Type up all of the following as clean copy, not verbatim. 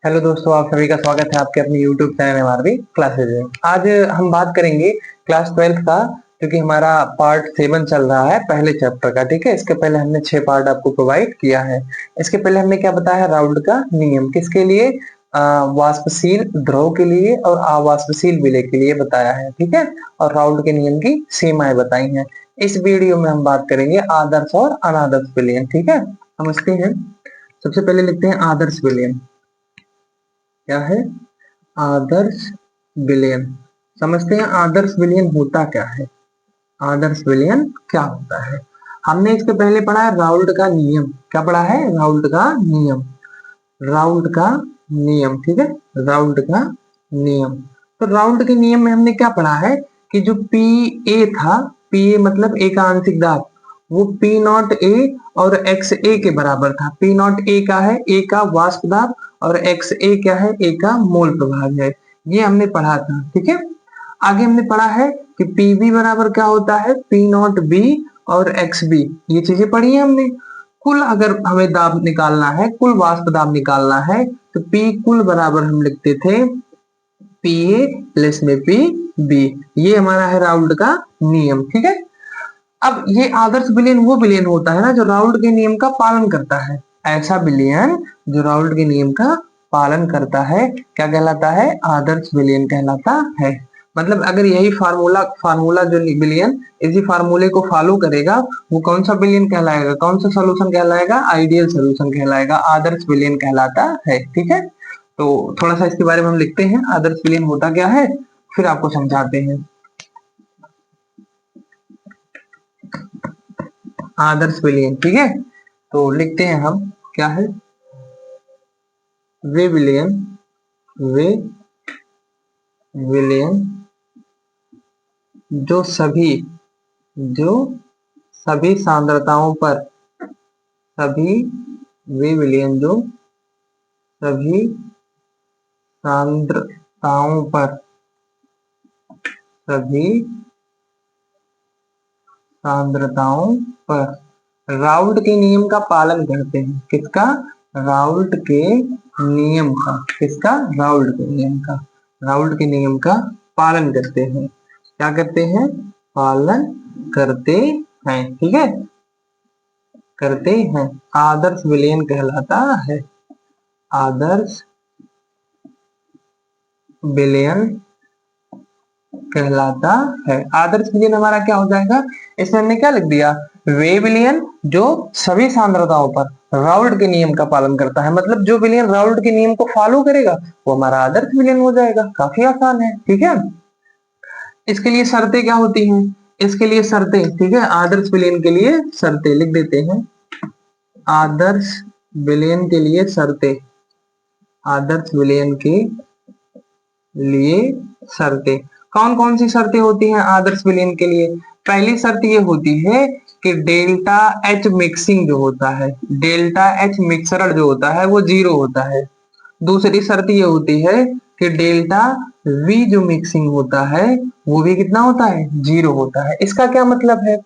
Hello दोस्तों, आप सभी का स्वागत है आपके अपने YouTube चैनल एमआरवी क्लासेज में। आज हम बात करेंगे क्लास 12th का, क्योंकि हमारा पार्ट 7 चल रहा है पहले चैप्टर का। ठीक है, इसके पहले हमने 6 पार्ट आपको प्रोवाइड किया है। इसके पहले हमने क्या बताया, राउल्ड का नियम किसके लिए, वाष्पशील द्रव के लिए और अवाष्पशील विलय के लिए बताया है। ठीक है, और राउल्ड के नियम की सीमाएं बताई हैं। इस वीडियो में हम बात करेंगे आदर्श और अनादर्श विलयन। ठीक है, समझते हैं। सबसे पहले लिखते हैं आदर्श विलयन। क्या है आदर्श विलयन? समझते हैं आदर्श विलयन होता क्या है। आदर्श विलयन क्या होता है, हमने इसके पहले पढ़ा है राउल्ट का नियम। क्या पढ़ा है? राउल्ट का नियम। राउल्ट का नियम, ठीक है, राउल्ट का नियम। तो राउल्ट के नियम में हमने क्या पढ़ा है कि जो पी ए था, पी ए मतलब ए का आंशिक दाब, वो पी नॉट ए और एक्स ए के बराबर था। पी नॉट ए का है ए का वाष्प दाब, और एक्स ए क्या है ए का मोल प्रभाव है। ये हमने पढ़ा था। ठीक है, आगे हमने पढ़ा है कि पी बी बराबर क्या होता है, पी नॉट बी और एक्स बी। ये चीजें पढ़ी है हमने। कुल अगर हमें दाब निकालना है, कुल वाष्प दाब निकालना है, तो पी कुल बराबर हम लिखते थे पी ए प्लस में पी बी। ये हमारा है राउल्ट का नियम। ठीक है, अब ये आदर्श विलयन वो विलयन होता है ना जो राउल्ट के नियम का पालन करता है। ऐसा विलयन जो राउल्ट के नियम का पालन करता है क्या कहलाता है? आदर्श विलयन कहलाता है। मतलब अगर यही फार्मूला फार्मूला जो विलयन इसी फार्मूले को फॉलो करेगा, वो कौन सा विलयन कहलाएगा, कौन सा सोल्यूशन कहलाएगा? आइडियल सोल्यूशन कहलाएगा, आदर्श विलयन कहलाता है। ठीक है, तो थोड़ा सा इसके बारे में हम लिखते हैं, आदर्श विलयन होता क्या है, फिर आपको समझाते हैं। आदर्श विलयन, ठीक है, तो लिखते हैं हम क्या है, वे विलयन, वे विलयन जो सभी सांद्रताओं पर, सभी वे विलयन जो सभी सांद्रताओं पर, सभी सांद्रताओं पर राउल्ट के नियम का पालन करते हैं। किसका? राउल्ट के नियम का। किसका? राउल्ट के नियम का। राउल्ट के नियम का पालन करते हैं। क्या करते हैं? पालन करते हैं। ठीक है, करते हैं, आदर्श विलयन कहलाता है। आदर्श विलयन कहलाता है। आदर्श विलयन हमारा क्या हो जाएगा, इसमें हमने क्या लिख दिया, वे विलयन जो सभी सांद्रताओं पर राउल्ट के नियम का पालन करता है। मतलब जो विलयन राउल्ट के नियम को फॉलो करेगा वो हमारा आदर्श विलयन हो जाएगा। काफी आसान है। ठीक है, इसके लिए शर्तें क्या होती हैं, इसके लिए शर्तें, ठीक है, आदर्श विलयन के लिए शर्तें लिख देते हैं। आदर्श विलयन के लिए शर्तें, आदर्श विलयन के लिए शर्तें कौन कौन सी शर्तें होती हैं आदर्श विलयन के लिए? पहली शर्त ये होती है कि डेल्टा एच मिक्सिंग जो होता है, डेल्टा एच मिक्सरण जो होता है वो 0 होता है। दूसरी शर्त ये होती है कि डेल्टा वी जो मिक्सिंग होता है वो भी कितना होता है? 0 होता है। इसका क्या मतलब है?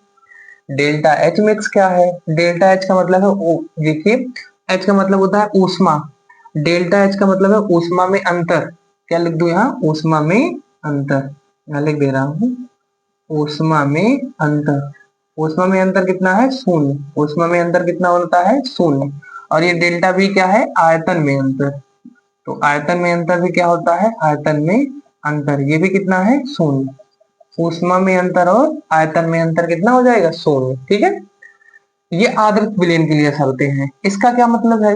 डेल्टा एच मिक्स क्या है? डेल्टा एच का मतलब है, देखिए, एच का मतलब होता है ऊष्मा। डेल्टा एच का मतलब है ऊष्मा में अंतर। क्या लिख दूं यहाँ? ऊष्मा में अंतर। यहाँ लिख दे रहा हूँ ऊष्मा में अंतर। ऊष्मा में अंतर कितना है? शून्य। ऊष्मा में अंतर कितना होता है? शून्य। और ये डेल्टा भी क्या है? आयतन में अंतर। तो आयतन में अंतर भी क्या होता है? आयतन में अंतर। ये भी कितना है? शून्य। ऊष्मा में अंतर और आयतन में अंतर कितना हो जाएगा? शून्य। ठीक है, ये आदर्श विलयन के लिए शर्तें हैं। इसका क्या मतलब है?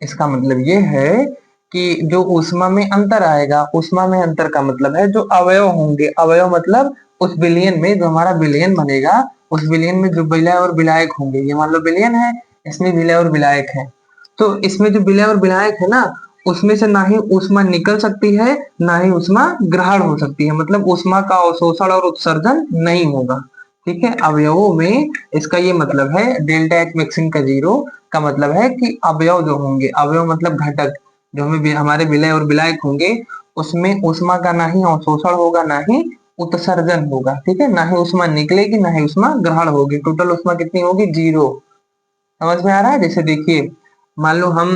इसका मतलब ये है कि जो ऊष्मा में अंतर आएगा, ऊष्मा में अंतर का मतलब है जो अवयव होंगे, अवयव मतलब उस विलयन में जो हमारा विलयन बनेगा, उस विलयन में जो विलय और विलायक होंगे। ये मान लो विलयन है, इसमें विलय और विलायक है, तो इसमें जो विलय और विलायक है ना, उसमें से ना ही ऊष्मा निकल सकती है ना ही ऊष्मा ग्रहण हो सकती है। मतलब ऊष्मा का अवशोषण और उत्सर्जन नहीं होगा। ठीक है, अवयवों में इसका ये मतलब है, डेल्टा एच मिक्सिंग का 0 का मतलब है कि अवयव जो होंगे, अवयव मतलब घटक जो हमें हमारे विलय और विलायक होंगे, उसमें ऊष्मा का ना ही अवशोषण होगा ना ही उत्सर्जन होगा। ठीक है, ना ही ऊष्मा निकलेगी ना ही ऊष्मा ग्रहण होगी। टोटल ऊष्मा कितनी होगी? 0। समझ में आ रहा है? जैसे देखिए, मान लो हम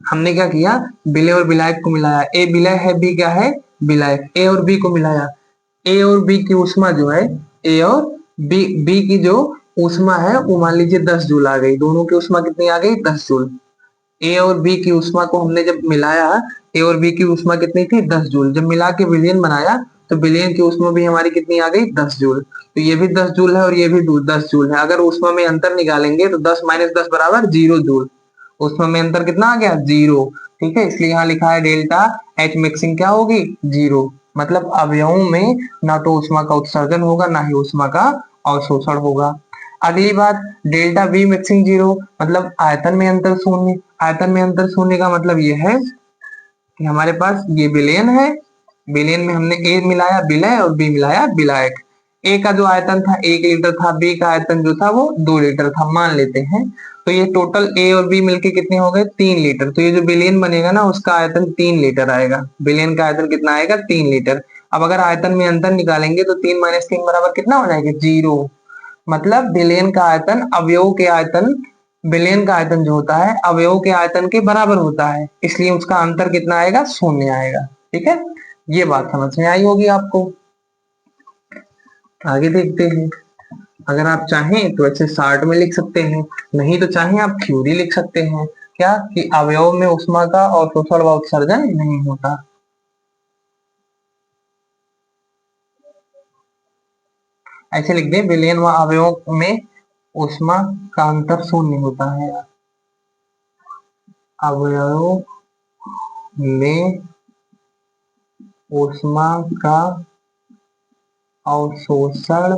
हमने क्या किया, विलय और विलायक को मिलाया, ए विलय है, बी क्या है, विलायक, ए और बी को मिलाया, ए और बी की ऊष्मा जो है, ए और बी की जो ऊष्मा है वो मान लीजिए 10 जूल आ गई, दोनों की ऊष्मा कितनी आ गई, 10 जूल। ए और बी की ऊष्मा को हमने जब मिलाया, ए और बी की ऊष्मा कितनी थी, 10 जूल, जब मिला के विलयन बनाया तो विलयन की ऊष्मा भी हमारी कितनी आ गई, 10 जूल। तो ये भी 10 जूल है और ये भी 10 जूल है। अगर ऊष्मा में अंतर निकालेंगे तो 10 माइनस 10 बराबर 0 जूल। ऊष्मा में अंतर कितना आ गया, 0। ठीक है, इसलिए यहाँ लिखा है डेल्टा एच मिक्सिंग क्या होगी, 0। मतलब अवयवों में ना तो ऊष्मा का उत्सर्जन होगा ना ही ऊष्मा का अवशोषण होगा। अगली बात, डेल्टा वी मिक्सिंग 0, मतलब आयतन में अंतर शून्य। आयतन में अंतर शून्य का मतलब ये है कि हमारे पास ये विलयन है, विलयन में हमने ए मिलाया विलय और बी मिलाया विलायक। ए का जो आयतन था 1 लीटर था, बी का आयतन जो था वो 2 लीटर था, मान लेते हैं। तो ये टोटल ए और बी मिलके कितने हो गए, 3 लीटर। तो ये जो विलयन बनेगा ना उसका आयतन 3 लीटर आएगा। विलयन का आयतन कितना आएगा, 3 लीटर। अब अगर आयतन में अंतर निकालेंगे तो 3 - 3 बराबर कितना हो जाएगा, 0। मतलब विलयन का आयतन अवयव के आयतन, विलयन का आयतन जो होता है अवयव के आयतन के बराबर होता है, इसलिए उसका अंतर कितना आएगा, शून्य आएगा। ठीक है, ये बात समझ में आई होगी आपको। आगे देखते हैं। अगर आप चाहें तो ऐसे शार्ट में लिख सकते हैं, नहीं तो चाहें आप थ्योरी लिख सकते हैं, क्या कि अवयव में ऊष्मा का अवशोषण व उत्सर्जन नहीं होता। ऐसे लिख दें, विलयन व अवयव में ऊष्मा का अंतर शून्य होता है। अवयव में ऊष्मा का अवशोषण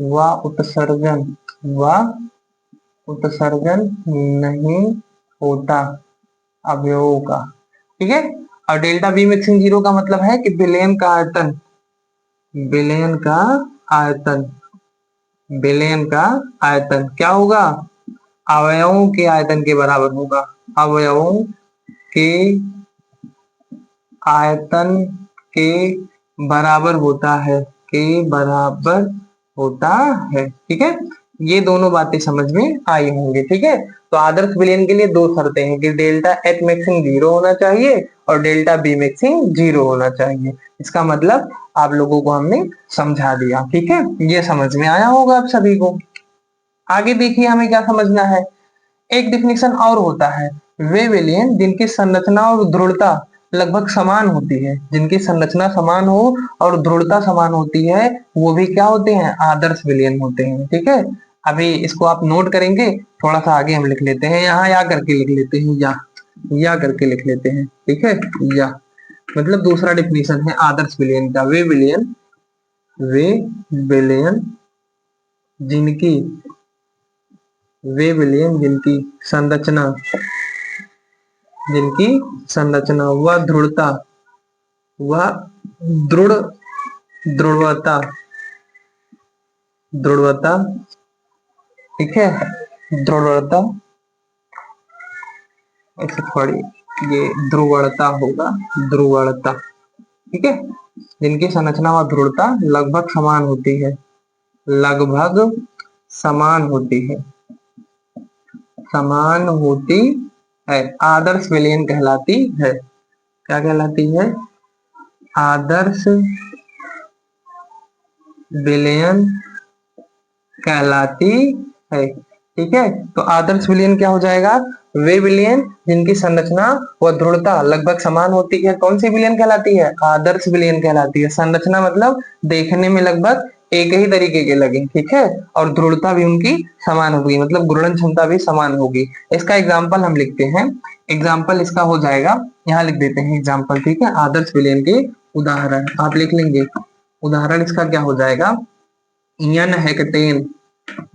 व उत्सर्जन नहीं होता अवयवों का। ठीक है, और डेल्टा बी मिक्सिंग 0 का मतलब है कि विलयन का आयतन, विलयन का आयतन, विलयन का आयतन क्या होगा, अवयवों के आयतन के बराबर होगा। अवयवों के आयतन के बराबर होता है, के बराबर होता है। ठीक है, ये दोनों बातें समझ में आई होंगी। ठीक है, तो आदर्श विलयन के लिए दो शर्तें हैं कि डेल्टा एच मिक्सिंग 0 होना चाहिए और डेल्टा बी मिक्सिंग 0 होना चाहिए। इसका मतलब आप लोगों को हमने समझा दिया। ठीक है, ये समझ में आया होगा आप सभी को। आगे देखिए हमें क्या समझना है। एक डिफिनेशन और होता है, वे विलयन जिनकी संरचना और दृढ़ता लगभग समान होती है, जिनकी संरचना समान हो और दृढ़ता समान होती है, वो भी क्या होते हैं, आदर्श विलयन होते हैं। ठीक है, अभी इसको आप नोट करेंगे, थोड़ा सा आगे हम लिख लेते हैं, यहाँ या करके लिख लेते हैं, या करके लिख लेते हैं। ठीक है, या मतलब दूसरा डिफिनेशन है आदर्श विलयन का, वे विलयन जिनकी वे विलयन जिनकी संरचना व दृढ़ता व दृढ़ दृढ़ता दृढ़ता ठीक है, दृढ़ता, ऐसे थोड़ी ये ध्रुवणता होगा, ध्रुवणता। ठीक है, जिनकी संरचना व दृढ़ता लगभग समान होती है, लगभग समान होती है, समान होती है, आदर्श विलयन कहलाती है। क्या कहलाती है, आदर्श विलयन कहलाती है। ठीक है, तो आदर्श विलयन क्या हो जाएगा, वे विलयन जिनकी संरचना व दृढ़ता लगभग समान होती है, कौन सी विलयन कहलाती है, आदर्श विलयन कहलाती है। संरचना मतलब देखने में लगभग एक ही तरीके के लगे, ठीक है, और दृढ़ता भी उनकी समान होगी, मतलब गुणन क्षमता भी समान होगी। इसका एग्जाम्पल हम लिखते हैं, एग्जाम्पल इसका हो जाएगा, यहाँ लिख देते हैं एग्जाम्पल। ठीक है, आदर्श विलयन के उदाहरण आप लिख लेंगे। उदाहरण इसका क्या हो जाएगा, एन हेक्टेन,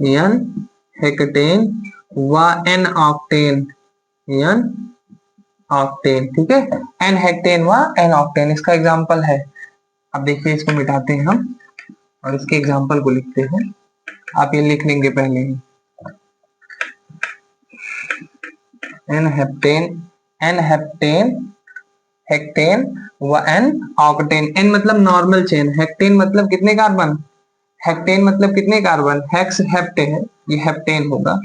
एन हेक्टेन व एन ऑक्टेन, एन ऑक्टेन। ठीक है, एन हेक्टेन व एन ऑक्टेन इसका एग्जांपल है। अब देखिए इसको मिटाते हैं हम और इसके एग्जांपल को लिखते हैं। आप ये लिख लेंगे पहले ही, एन हेप्टेन, एन हेप्टेन, हेक्टेन व एन ऑक्टेन। एन मतलब नॉर्मल चेन, हेक्टेन मतलब कितने कार्बन, हेक्टेन मतलब कितने कार्बन, हेक्स हेप्टे है, ये हेप्टेन होगा,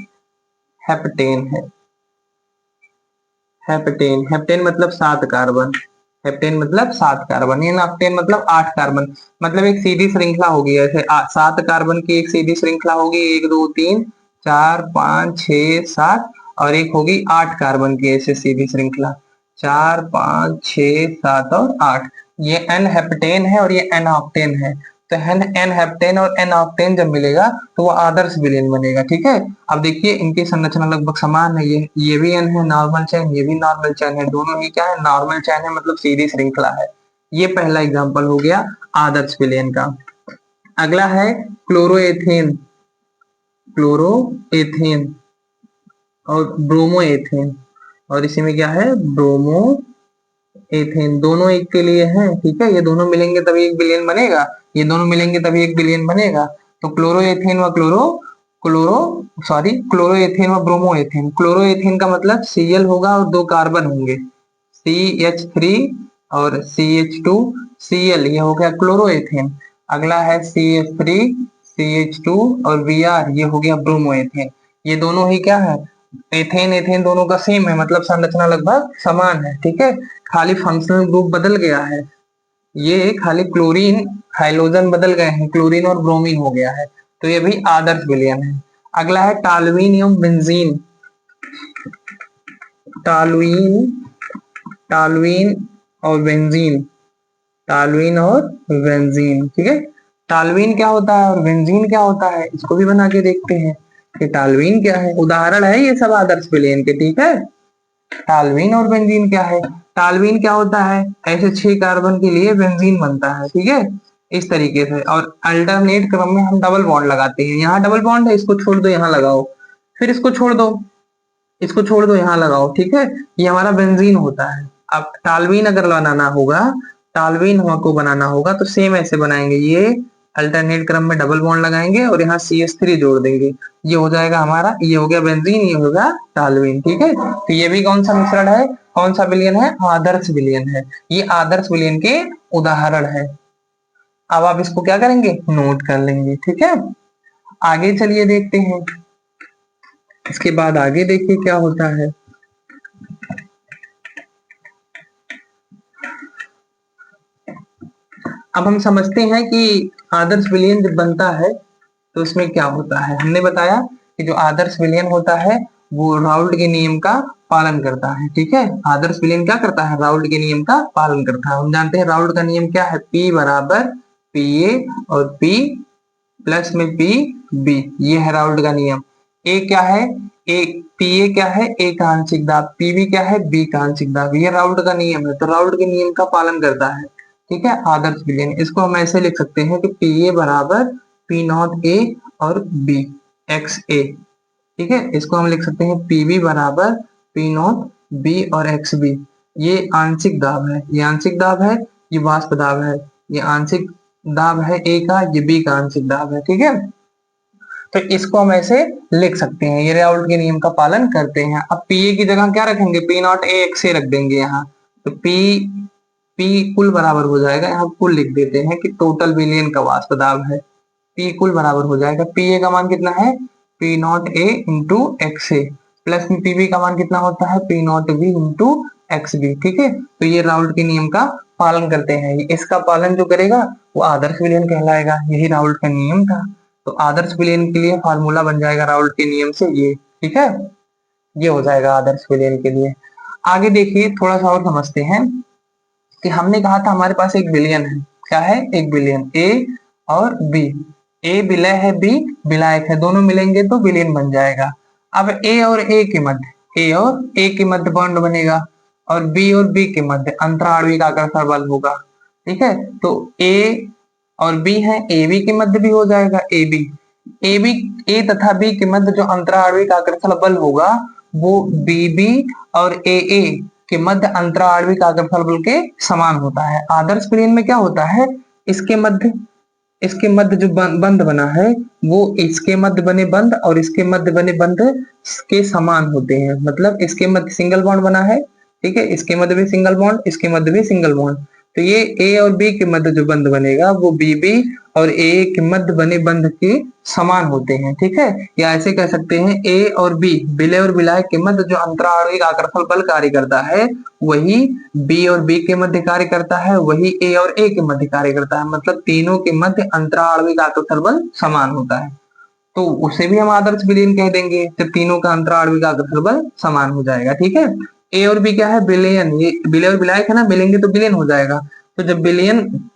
हेप्टेन है। हेप्टेन, हेप्टेन मतलब 7 कार्बन, हेप्टेन मतलब 7 कार्बन, ये नाप्टेन मतलब 8 कार्बन। मतलब एक सीधी श्रृंखला होगी ऐसे 7 कार्बन की एक सीधी श्रृंखला होगी, 1 2 3 4 5 6 7, और एक होगी 8 कार्बन की ऐसे सीधी श्रृंखला, 4 5 6 7 और 8। ये एन हेप्टेन है और ये एन ऑक्टेन है। तो एन हेप्टेन और एन ऑक्टेन जब मिलेगा तो वो आदर्श विलयन बनेगा। ठीक है, अब देखिए इनकी संरचना लगभग समान है, ये भी एन है नॉर्मल चेन, ये भी नॉर्मल चेन है, दोनों ही क्या है नॉर्मल चेन है, मतलब सीधी श्रृंखला है। ये पहला एग्जांपल हो गया आदर्श विलयन का। अगला है क्लोरोएथेन, क्लोरोएथेन और ब्रोमोएथेन, और इसी में क्या है ब्रोमो एथेन, दोनों एक के लिए हैं। ठीक है, ये दोनों मिलेंगे तभी एक बिलियन बनेगा, ये दोनों मिलेंगे तभी एक बिलियन बनेगा। तो क्लोरोएथेन व क्लोरोएथेन व ब्रोमोएथेन, क्लोरोएथेन का मतलब Cl होगा और 2 कार्बन होंगे, CH3 और CH2, Cl, ये हो गया क्लोरोएथेन। अगला है CH3 CH2 और Br, ये हो गया ब्रोमोएथेन। ये दोनों ही क्या है एथेन, एथेन दोनों का सेम है, मतलब संरचना लगभग समान है। ठीक है, खाली फंक्शनल ग्रुप बदल गया है, ये खाली क्लोरीन हाइड्रोजन बदल गए हैं, क्लोरीन और ब्रोमीन हो गया है। तो ये भी आदर्श विलयन है। अगला है टालुइन एवं बेंजीन, टालुइन, टालुइन और बेंजीन, टालुइन और बेंजीन। ठीक है, टालुइन क्या होता है और बेंजीन क्या होता है, इसको भी बना के देखते हैं कि टालुइन क्या है। उदाहरण है ये सब आदर्श विलयन के। ठीक है, टालवीन और बेंजीन क्या है, टालवीन क्या होता है, ऐसे 6 कार्बन के लिए बेंजीन बनता है। ठीक है, इस तरीके से, और अल्टरनेट क्रम में हम डबल बॉन्ड लगाते हैं, यहाँ डबल बॉन्ड है, इसको छोड़ दो यहाँ लगाओ, फिर इसको छोड़ दो, इसको छोड़ दो यहाँ लगाओ। ठीक है, ये हमारा बेंजीन होता है। अब टालवीन अगर बनाना होगा, टालवीन हमको बनाना होगा तो सेम ऐसे बनाएंगे, ये अल्टरनेट क्रम में डबल बॉन्ड लगाएंगे और यहाँ CH3 जोड़ देंगे, ये हो जाएगा हमारा, ये हो गया बेंजीन, ये होगा टालवीन। ठीक है, तो ये भी कौन सा मिश्रण है, कौन सा विलयन है, आदर्श विलयन है। ये आदर्श विलयन के उदाहरण है। अब आप इसको क्या करेंगे, नोट कर लेंगे। ठीक है, आगे चलिए देखते हैं, इसके बाद आगे देखिए क्या होता है। अब हम समझते हैं कि आदर्श विलयन जब बनता है तो इसमें क्या होता है। हमने बताया कि जो आदर्श विलयन होता है वो राउल्ट के नियम का पालन करता है। ठीक है, आदर्श विलयन क्या करता है, राउल्ट के नियम का पालन करता है। हम जानते हैं राउल्ट का नियम क्या है, P बराबर Pa और P प्लस में Pb, ये है राउल्ट का नियम। ए क्या है, एक Pa क्या है, ए का आंशिक दाब, Pb क्या है, B का आंशिक दाब, ये राउल्ट का नियम है। तो राउल्ट के नियम का पालन करता है। ठीक है, आदर्श विलयन, इसको हम ऐसे लिख सकते हैं कि Pa बराबर P नॉट A और B एक्स ए। ठीक है, इसको हम लिख सकते हैं Pb बराबर P नॉट B और एक्स बी। ये आंशिक दाब है, ये आंशिक दाब है, ये वाष्प दाब है, ये आंशिक दाब है ए का, ये बी का आंशिक दाब है। ठीक है, तो इसको हम ऐसे लिख सकते हैं, ये राउल्ट के नियम का पालन करते हैं। अब Pa की जगह क्या रखेंगे, P नॉट ए एक्स ए रख देंगे यहाँ, तो P कुल बराबर हो जाएगा, यहाँ कुल लिख देते हैं कि टोटल विलयन का वाष्प दाब है, P कुल बराबर हो जाएगा, Pa का मान कितना है, P not A into x A, plus में Pb का मान कितना होता है, P not B into x B. ठीक है, तो ये राउल्ट के नियम का पालन करते हैं, इसका पालन जो करेगा वो आदर्श विलयन कहलाएगा, यही राउल्ट का नियम था। तो आदर्श विलयन के लिए फार्मूला बन जाएगा राउल्ट के नियम से ये। ठीक है, ये हो जाएगा आदर्श विलयन के लिए। आगे देखिए थोड़ा सा और समझते हैं कि हमने कहा था हमारे पास एक विलयन है, क्या है, एक विलयन A और B, A विलय है B विलायक है, दोनों मिलेंगे तो विलयन बन जाएगा। अब A और A के मध्य, A और A के मध्य बॉन्ड बनेगा और B और B के मध्य अंतराणविक आकर्षण बल होगा। ठीक है, तो A और B है, AB के मध्य भी हो जाएगा, AB A तथा B के मध्य जो अंतराणविक आकर्षण बल होगा वो BB और AA के मध्य अंतराणविक आकर्षण बल के समान होता है। आदर्श विलयन में क्या होता है, इसके मध्य जो बंध बना है वो इसके मध्य बने बंध और इसके मध्य बने बंध के समान होते हैं, मतलब इसके मध्य सिंगल बॉन्ड बना है, ठीक है, इसके मध्य भी सिंगल बॉन्ड, इसके मध्य भी सिंगल बॉन्ड, तो ये ए और बी के मध्य जो बंध बनेगा वो बी बी और ए के मध्य बने बंध के समान होते हैं, ठीक है। या ऐसे कह सकते हैं ए और बी, विलय और विलायक के मध्य जो अंतराणविक आकर्षण बल कार्य करता है वही बी और बी के मध्य कार्य करता है, वही ए और ए के मध्य कार्य करता है। मतलब तीनों के मध्य अंतराणविक आकर्षण बल समान होता है, तो उसे भी हम आदर्श विलयन कह देंगे जब तीनों का अंतराणविक आकर्षण बल समान हो जाएगा, ठीक है। ए और बी क्या है, विलयन, ये विलय और विलायक है ना, मिलेंगे तो विलयन हो जाएगा। तो जब विलयन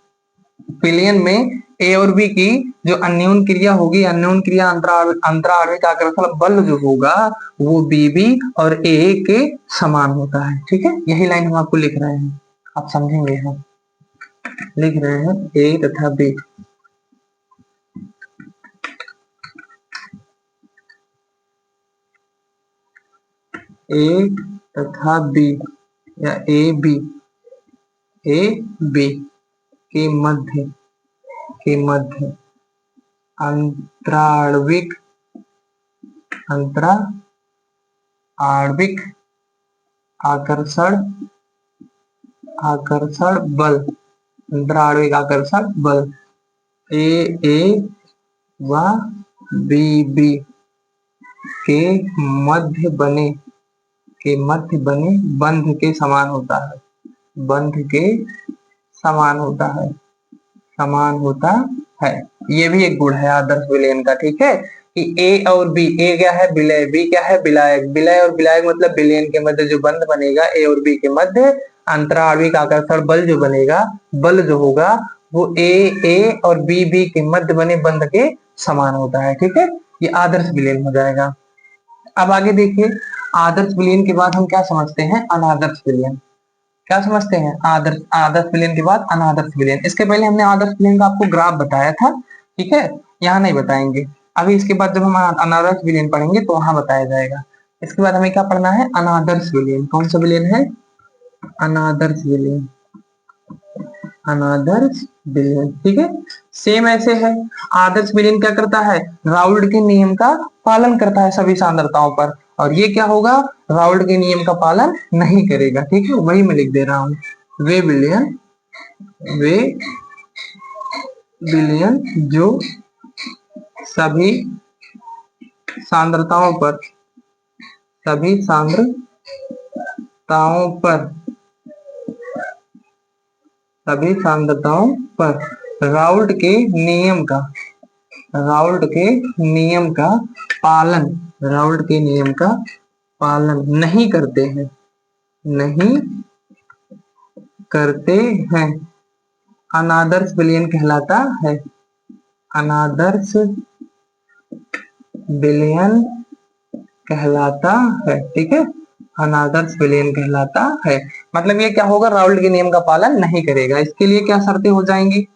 विलयन में ए और बी की जो अन्योन क्रिया होगी, अन्योन क्रिया अंतराणविक आकर्षण बल जो होगा वो बी बी और ए के समान होता है, ठीक है। यही लाइन हम आपको लिख रहे हैं, आप समझेंगे। हम लिख रहे हैं ए तथा बी, ए तथा बी या ए बी के मध्य अंतराणविक आकर्षण बल, अंतराणविक आकर्षण बल ए व बी के मध्य बने बंध के समान होता है, बंध के समान होता है। ये भी एक गुण है आदर्श विलयन का, ठीक है। कि ए और बी, ए क्या है विलय, बी क्या है विलायक, विलय और विलायक मतलब विलयन के मध्य जो बंध बनेगा ए और बी के मध्य, अंतराणविक आकर्षण बल जो बनेगा, बल जो होगा वो ए और बी के मध्य बने बंध के समान होता है, ठीक है। ये आदर्श विलयन हो जाएगा। अब आगे देखिए, आदर्श विलयन के बाद हम क्या समझते हैं, अनादर्श विलयन। क्या समझते हैं, आदर्श विलयन के बाद अनादर्श विलयन। इसके पहले हमने आदर्श विलयन का आपको ग्राफ बताया था, ठीक है, यहाँ नहीं बताएंगे अभी। इसके बाद जब हम अनादर्श विलयन पढ़ेंगे तो वहां बताया जाएगा। इसके बाद हमें क्या पढ़ना है, अनादर्श विलयन। कौन सा विलयन है, अनादर्श विलयन, अनादर्श विलयन, ठीक है। सेम ऐसे है, आदर्श विलयन क्या करता है, राउल्ट के नियम का पालन करता है सभी सांद्रताओं पर, और ये क्या होगा, राउल्ट के नियम का पालन नहीं करेगा, ठीक है। वही मैं लिख दे रहा हूं, वे विलयन जो सभी सांद्रताओं पर राउल्ट के नियम का पालन नहीं करते हैं, अनादर्श विलयन कहलाता है। अनादर्श विलयन कहलाता है, ठीक है। अनादर्श विलयन कहलाता है, मतलब ये क्या होगा, राउल्ट के नियम का पालन नहीं करेगा। इसके लिए क्या शर्तें हो जाएंगी,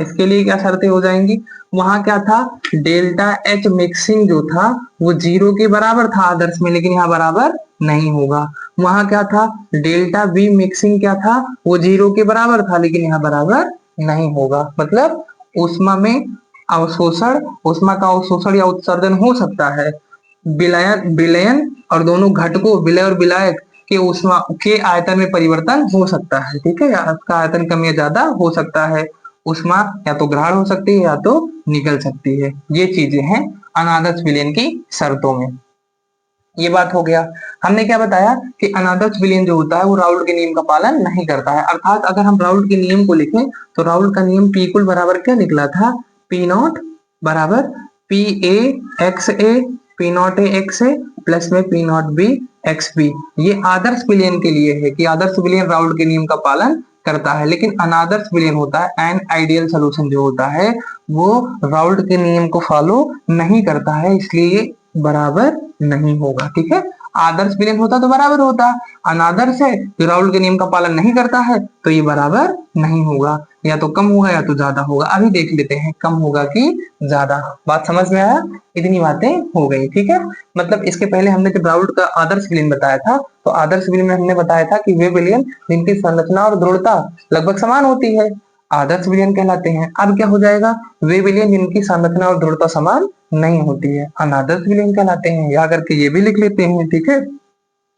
इसके लिए क्या शर्तें हो जाएंगी, वहां क्या था, डेल्टा एच मिक्सिंग जो था वो 0 के बराबर था आदर्श में, लेकिन यहाँ बराबर नहीं होगा। वहां क्या था, डेल्टा बी मिक्सिंग क्या था, वो 0 के बराबर था, लेकिन यहाँ बराबर नहीं होगा। मतलब उष्मा का अवशोषण या उत्सर्जन हो सकता है, विलयन और दोनों घटकों विलय और विलायक के उष्मा के आयतन में परिवर्तन हो सकता है, ठीक है। इसका आयतन कम या ज्यादा हो सकता है, उष्मा या तो ग्रहण हो सकती है या तो निकल सकती है। ये चीजें हैं अनादर्श विलयन की शर्तों में। ये बात हो गया। हमने क्या बताया कि अनादर्श विलयन जो होता है वो राउल्ट के नियम का पालन नहीं करता है। अर्थात अगर हम राउल्ट के नियम को लिखें तो राउल्ट का नियम पी इक्वल बराबर क्या निकला था, पी नॉट बराबर P A X A, P not A X A plus में P not B X B. ये आदर्श विलयन के लिए है कि आदर्श विलयन राउल्ट के नियम का पालन करता है, लेकिन अनादर्श विलयन होता है, एन आइडियल सोल्यूशन जो होता है वो राउल्ट के नियम को फॉलो नहीं करता है, इसलिए बराबर नहीं होगा, ठीक है। आदर्श विलयन होता तो बराबर होता, अनादर्श है जो राउल्ट के नियम का पालन नहीं करता है तो ये बराबर नहीं होगा, या तो कम होगा या तो ज्यादा होगा। अभी देख लेते हैं कम होगा कि ज्यादा। बात समझ में आया, इतनी बातें हो गई, ठीक है। मतलब इसके पहले हमने जब राउल्ट का आदर्श विलयन बताया था तो आदर्श विलयन में हमने बताया था कि वे विलयन जिनकी संरचना और दृढ़ता लगभग समान होती है आदर्श विलयन कहलाते हैं। अब क्या हो जाएगा, वे विलयन जिनकी संरचना और दृढ़ता समान नहीं होती है अनादर्श विलयन कहलाते हैं। या करके ये भी लिख लेते हैं, ठीक है।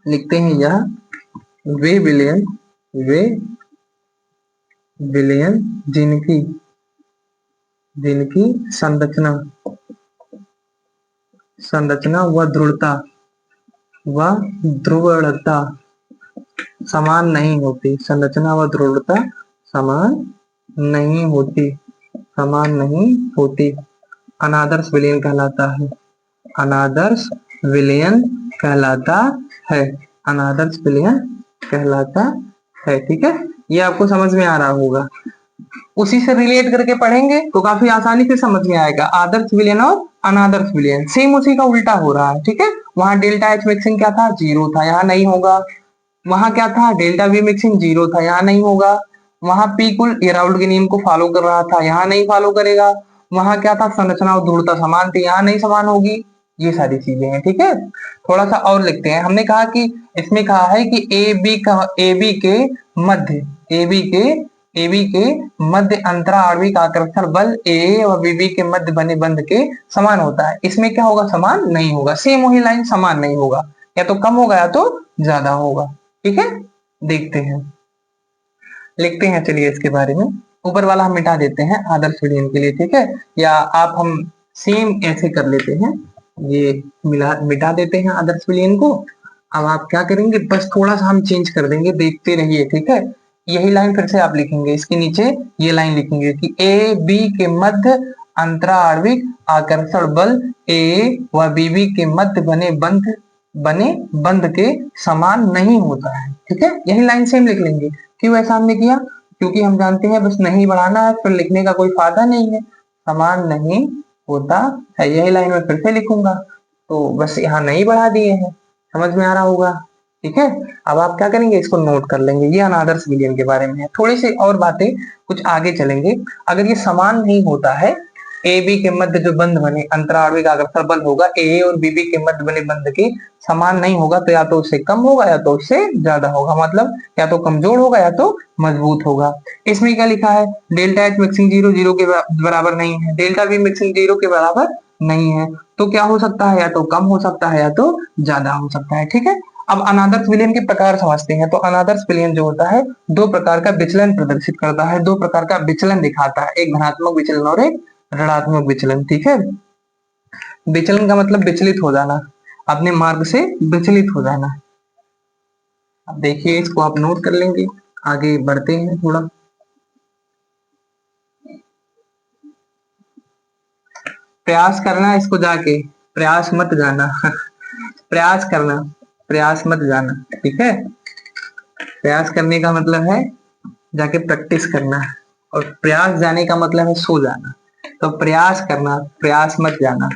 लिखते हैं यह वे विलयन जिनकी जिनकी संरचना संरचना व दृढ़ता समान नहीं होती, संरचना व दृढ़ता समान नहीं होती, समान नहीं होती, अनादर्श विलयन कहलाता है, अनादर्श विलयन कहलाता है, अनादर्श विलयन कहलाता है। ठीक है, ये आपको समझ में आ रहा होगा। उसी से रिलेट करके पढ़ेंगे तो काफी आसानी से समझ में आएगा। आदर्श विलयन और अनादर्श विलयन सेम उसी का उल्टा हो रहा है। ठीक है, वहां डेल्टा एच मिक्सिंग क्या था, जीरो था, यहाँ नहीं होगा। वहां क्या था, डेल्टा वी मिक्सिंग जीरो था, यहाँ नहीं होगा। वहां पी कुल ये राउल्ट के नियम को फॉलो कर रहा था, यहाँ नहीं फॉलो करेगा। वहां क्या था, संरचना और दृढ़ता समान थी, यहाँ नहीं समान होगी। ये सारी चीजें हैं। ठीक है, थोड़ा सा और लिखते हैं। हमने कहा कि इसमें कहा है कि ए बी के मध्य ए बी के मध्य अंतरा आणविक आकर्षण बल ए और बीबी के मध्य बने बंध के समान होता है। इसमें क्या होगा, समान नहीं होगा। सेम वही लाइन, समान नहीं होगा, या तो कम होगा या तो ज्यादा होगा। ठीक है, देखते हैं, लिखते हैं। चलिए इसके बारे में, ऊपर वाला हम मिटा देते हैं आदर्श विलयन के लिए। ठीक है, या आप हम सेम ऐसे कर लेते हैं, ये मिटा देते हैं आदर्श विलयन को। अब आप क्या करेंगे, बस थोड़ा सा हम चेंज कर देंगे, देखते रहिए। ठीक है, यही लाइन फिर से आप लिखेंगे, इसके नीचे ये लाइन लिखेंगे कि ए बी के मध्य अंतरा आणविक आकर्षण बल ए व बीबी के मध्य बने बंध के समान नहीं होता है। ठीक है, यही लाइन सेम लिख लेंगे। क्यों ऐसा हमने किया, क्योंकि हम जानते हैं बस नहीं बढ़ाना है, फिर लिखने का कोई फायदा नहीं है, समान नहीं होता है। यही लाइन में फिर से लिखूंगा, तो बस यहाँ नहीं बढ़ा दिए हैं, समझ में आ रहा होगा। ठीक है, अब आप क्या करेंगे, इसको नोट कर लेंगे। ये अनादर्श विलयन के बारे में है। थोड़ी सी और बातें कुछ आगे चलेंगे। अगर ये समान नहीं होता है, ए बी के मध्य जो बंध बने अंतरा आणविक आकर्षण बल होगा, ए और बीबी के मध्य बने बंध के समान नहीं होगा, तो या तो उससे कम होगा या तो उससे ज्यादा होगा, मतलब या तो कमजोर होगा या तो मजबूत होगा। इसमें क्या लिखा है, delta H mixing zero zero के बराबर नहीं है, डेल्टा वी मिक्सिंग जीरो के बराबर नहीं है, तो क्या हो सकता है, या तो कम हो सकता है या तो ज्यादा हो सकता है। ठीक है, अब अनादर्श विलयन के प्रकार समझते हैं। तो अनादर्श विलयन जो होता है, दो प्रकार का विचलन प्रदर्शित करता है, दो प्रकार का विचलन दिखाता है, एक धनात्मक विचलन और एक ऋणात्मक विचलन। ठीक है, विचलन का मतलब विचलित हो जाना, अपने मार्ग से विचलित हो जाना। अब देखिए, इसको आप नोट कर लेंगे, आगे बढ़ते हैं थोड़ा। प्रयास करना, इसको जाके प्रयास मत जाना प्रयास करना, प्रयास मत जाना। ठीक है, प्रयास करने का मतलब है जाके प्रैक्टिस करना, और प्रयास जाने का मतलब है सो जाना। तो प्रयास करना, प्रयास मत जाना।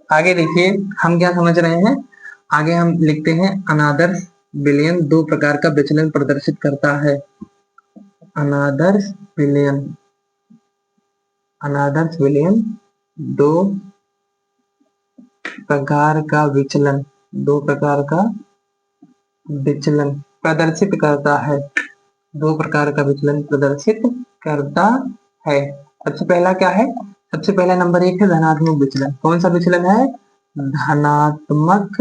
आगे देखिए, हम क्या समझ रहे हैं, आगे हम लिखते हैं अनादर्श विलयन दो प्रकार का विचलन प्रदर्शित करता है। अनादर्श विलयन, अनादर्श विलयन दो प्रकार का विचलन, दो प्रकार का विचलन प्रदर्शित करता है, दो प्रकार का विचलन प्रदर्शित करता है। सबसे पहला क्या है, सबसे पहला नंबर एक है धनात्मक विचलन। कौन सा विचलन है, धनात्मक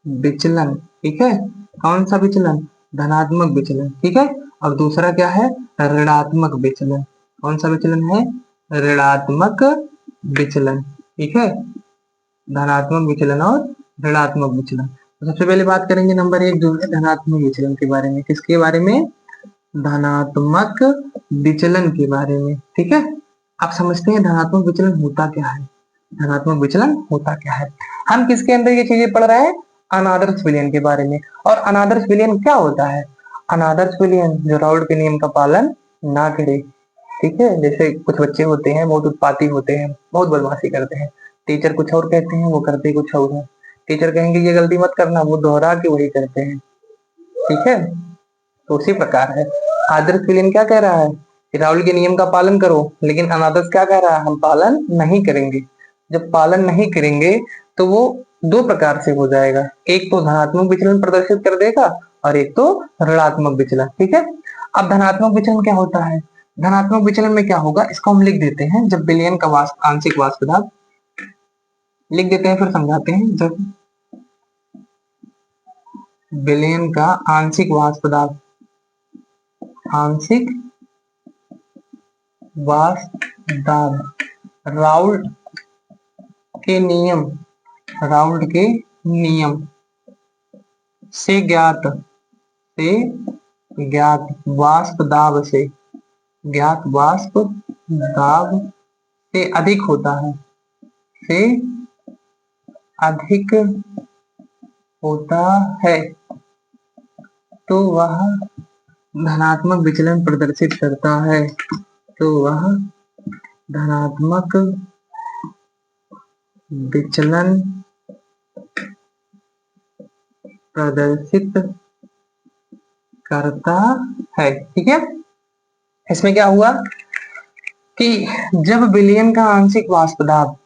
विचलन। ठीक है, कौन सा विचलन, धनात्मक विचलन। ठीक है, और दूसरा क्या है, ऋणात्मक विचलन। कौन सा विचलन है, ऋणात्मक विचलन। ठीक है, धनात्मक विचलन और ऋणात्मक विचलन। तो सबसे पहले बात करेंगे नंबर एक जो है धनात्मक विचलन के बारे में। किसके बारे में, धनात्मक विचलन के बारे में। ठीक है, आप समझते हैं धनात्मक विचलन होता क्या है, धनात्मक विचलन होता क्या है। हम किसके अंदर ये चीजें पढ़ रहे हैं, अनादर्श विलयन के बारे में। और अनादर्श विलयन क्या होता है, अनादर्श विलयन जो राउल्ट के नियम का पालन ना करे। ठीक है, जैसे कुछ बच्चे होते हैं बहुत उत्पाती होते हैं, बहुत बदमाशी करते हैं, टीचर कुछ और कहते हैं वो करते कुछ और है। टीचर कहेंगे ये गलती मत करना, वो दोहरा के वही करते हैं। ठीक है, तो उसी प्रकार है, आदर्श विलयन क्या कह रहा है कि राहुल के नियम का पालन करो, लेकिन अनादर्श क्या कह रहा है, हम पालन नहीं करेंगे। जब पालन नहीं करेंगे तो वो दो प्रकार से हो जाएगा, एक तो धनात्मक विचलन प्रदर्शित कर देगा और एक तो ऋणात्मक विचलन। ठीक है, अब धनात्मक विचलन क्या होता है, धनात्मक विचलन में क्या होगा, इसको हम लिख देते हैं, जब विलयन का आंशिक वाष्प दाब लिख देते हैं, फिर समझाते हैं। जब विलयन का आंशिक वाष्प दाब, आंशिक वाष्प दाब राउल्ट के नियम, राउल्ट के नियम से ज्ञात वाष्प दाब से, ज्ञात वाष्प दाब से अधिक होता है, से अधिक होता है, तो वह धनात्मक विचलन प्रदर्शित करता है, तो वह धनात्मक विचलन प्रदर्शित करता है। ठीक है, इसमें क्या हुआ कि जब विलयन का आंशिक वाष्प दाब,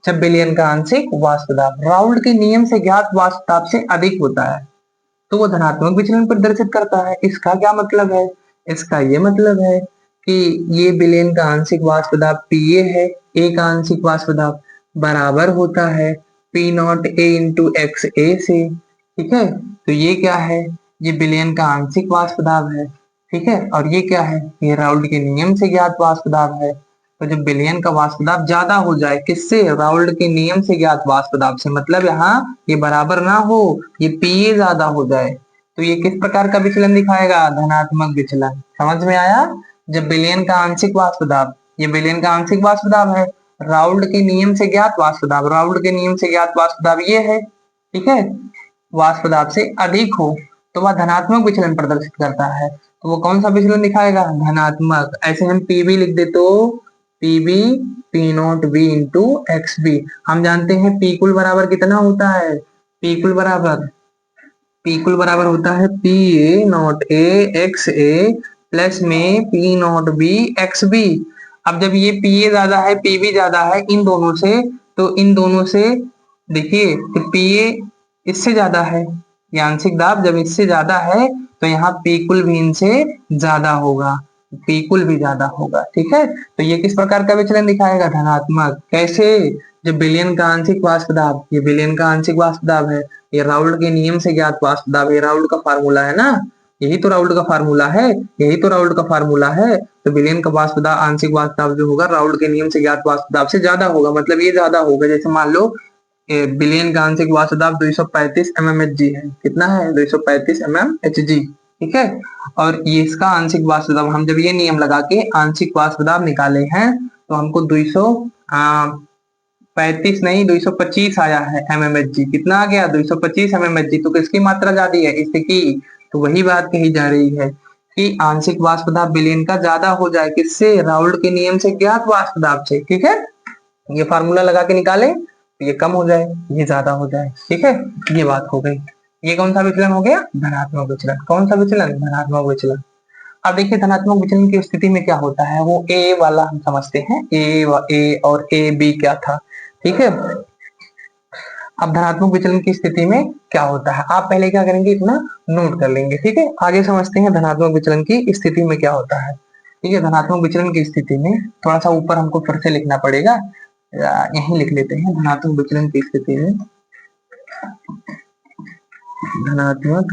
जब विलयन का आंशिक वाष्प दाब राउल्ट के नियम से ज्ञात वाष्प दाब से अधिक होता है, तो वो धनात्मक विचलन प्रदर्शित करता है। इसका क्या मतलब है? इसका ये मतलब है कि ये विलयन का आंशिक वाष्प दाब PA है, ए का आंशिक वाष्प दाब बराबर होता है P not A into x A से। ठीक है, तो ये क्या है? ये विलयन का आंशिक वाष्प दाब है। ठीक है, और ये क्या है? ये राउल्ट के नियम से ज्ञात वाष्प दाब है। तो जब विलयन का वाष्प दाब ज्यादा हो जाए, किससे? राउल्ट के नियम से ज्ञात वाष्प दाब से, मतलब यहाँ ये बराबर ना हो, ये PA ज्यादा हो जाए, तो ये किस प्रकार का विचलन दिखाएगा? धनात्मक विचलन। समझ में आया? जब विलयन का आंशिक वाष्प दाब, ये विलयन का आंशिक वाष्प दाब है, राउल्ट के नियम से ज्ञात वाष्प दाब, राउल्ट के नियम से ज्ञात वाष्प दाब ये है। ठीक है, वाष्प दाब से अधिक हो तो वह धनात्मक विचलन प्रदर्शित करता है। तो वो कौन सा विचलन दिखाएगा? धनात्मक। ऐसे हम PB लिख दे तो PB P not B into x B. हम जानते हैं P कुल बराबर कितना होता है? P कुल बराबर होता है PA not A x A plus में P not B x B. अब जब ये PA ज्यादा है, PB ज्यादा है इन दोनों से, तो इन दोनों से देखिए तो PA इससे ज्यादा है, ये आंशिक दाब जब इससे ज्यादा है तो यहाँ P कुल भी इनसे ज्यादा होगा, P कुल भी ज्यादा होगा। ठीक है, तो ये किस प्रकार का विचलन दिखाएगा? धनात्मक। कैसे? जब विलयन का आंशिक वाष्प दाब, ये विलयन का आंशिक वाष्प दाब है, ये राउल्ट के नियम से ज्ञात वाष्प दाब, ये राउल्ट का फार्मूला है ना, यही तो राउल्ट का फार्मूला है, यही तो राउल्ट का फार्मूला है। तो विलयन का वाष्प दाब, आंशिक वाष्प दाब जो होगा राउल्ट के नियम से ज्ञात वाष्प दाब से ज्यादा होगा, मतलब ये ज्यादा होगा। जैसे मान लो विलयन का आंशिक वाष्प दाब 235 mmHg है। कितना है? 235 mmHg। ठीक है, और ये इसका आंशिक वाष्प दाब, हम जब ये नियम लगा के आंशिक वाष्प दाब निकाले हैं तो हमको 235 नहीं 225 आया है mmHg। कितना आ गया? 225 mmHg। तो किसकी मात्रा ज्यादा है? इसकी। तो वही बात कही जा रही है कि आंशिक वाष्प दाब विलयन का ज्यादा हो जाए, किससे? राउल्ट के नियम से ज्ञात वाष्प दाब से। ठीक है, ये फार्मूला लगा के निकाले, ये कम हो जाए, ये ज्यादा हो जाए। ठीक है, ये बात हो गई। ये कौन सा विचलन हो गया? धनात्मक विचलन। कौन सा विचलन? धनात्मक विचलन। अब देखिए धनात्मक विचलन की स्थिति में क्या होता है, वो ए वाला हम समझते हैं, ए और ए बी क्या था। ठीक है, अब धनात्मक विचलन की स्थिति में क्या होता है, आप पहले क्या करेंगे, इतना नोट कर लेंगे। ठीक है, आगे समझते हैं धनात्मक विचलन की स्थिति में क्या होता है। ठीक है, धनात्मक विचलन की स्थिति में थोड़ा सा ऊपर हमको फिर से लिखना पड़ेगा, यहीं लिख लेते हैं। धनात्मक विचलन की स्थिति में, धनात्मक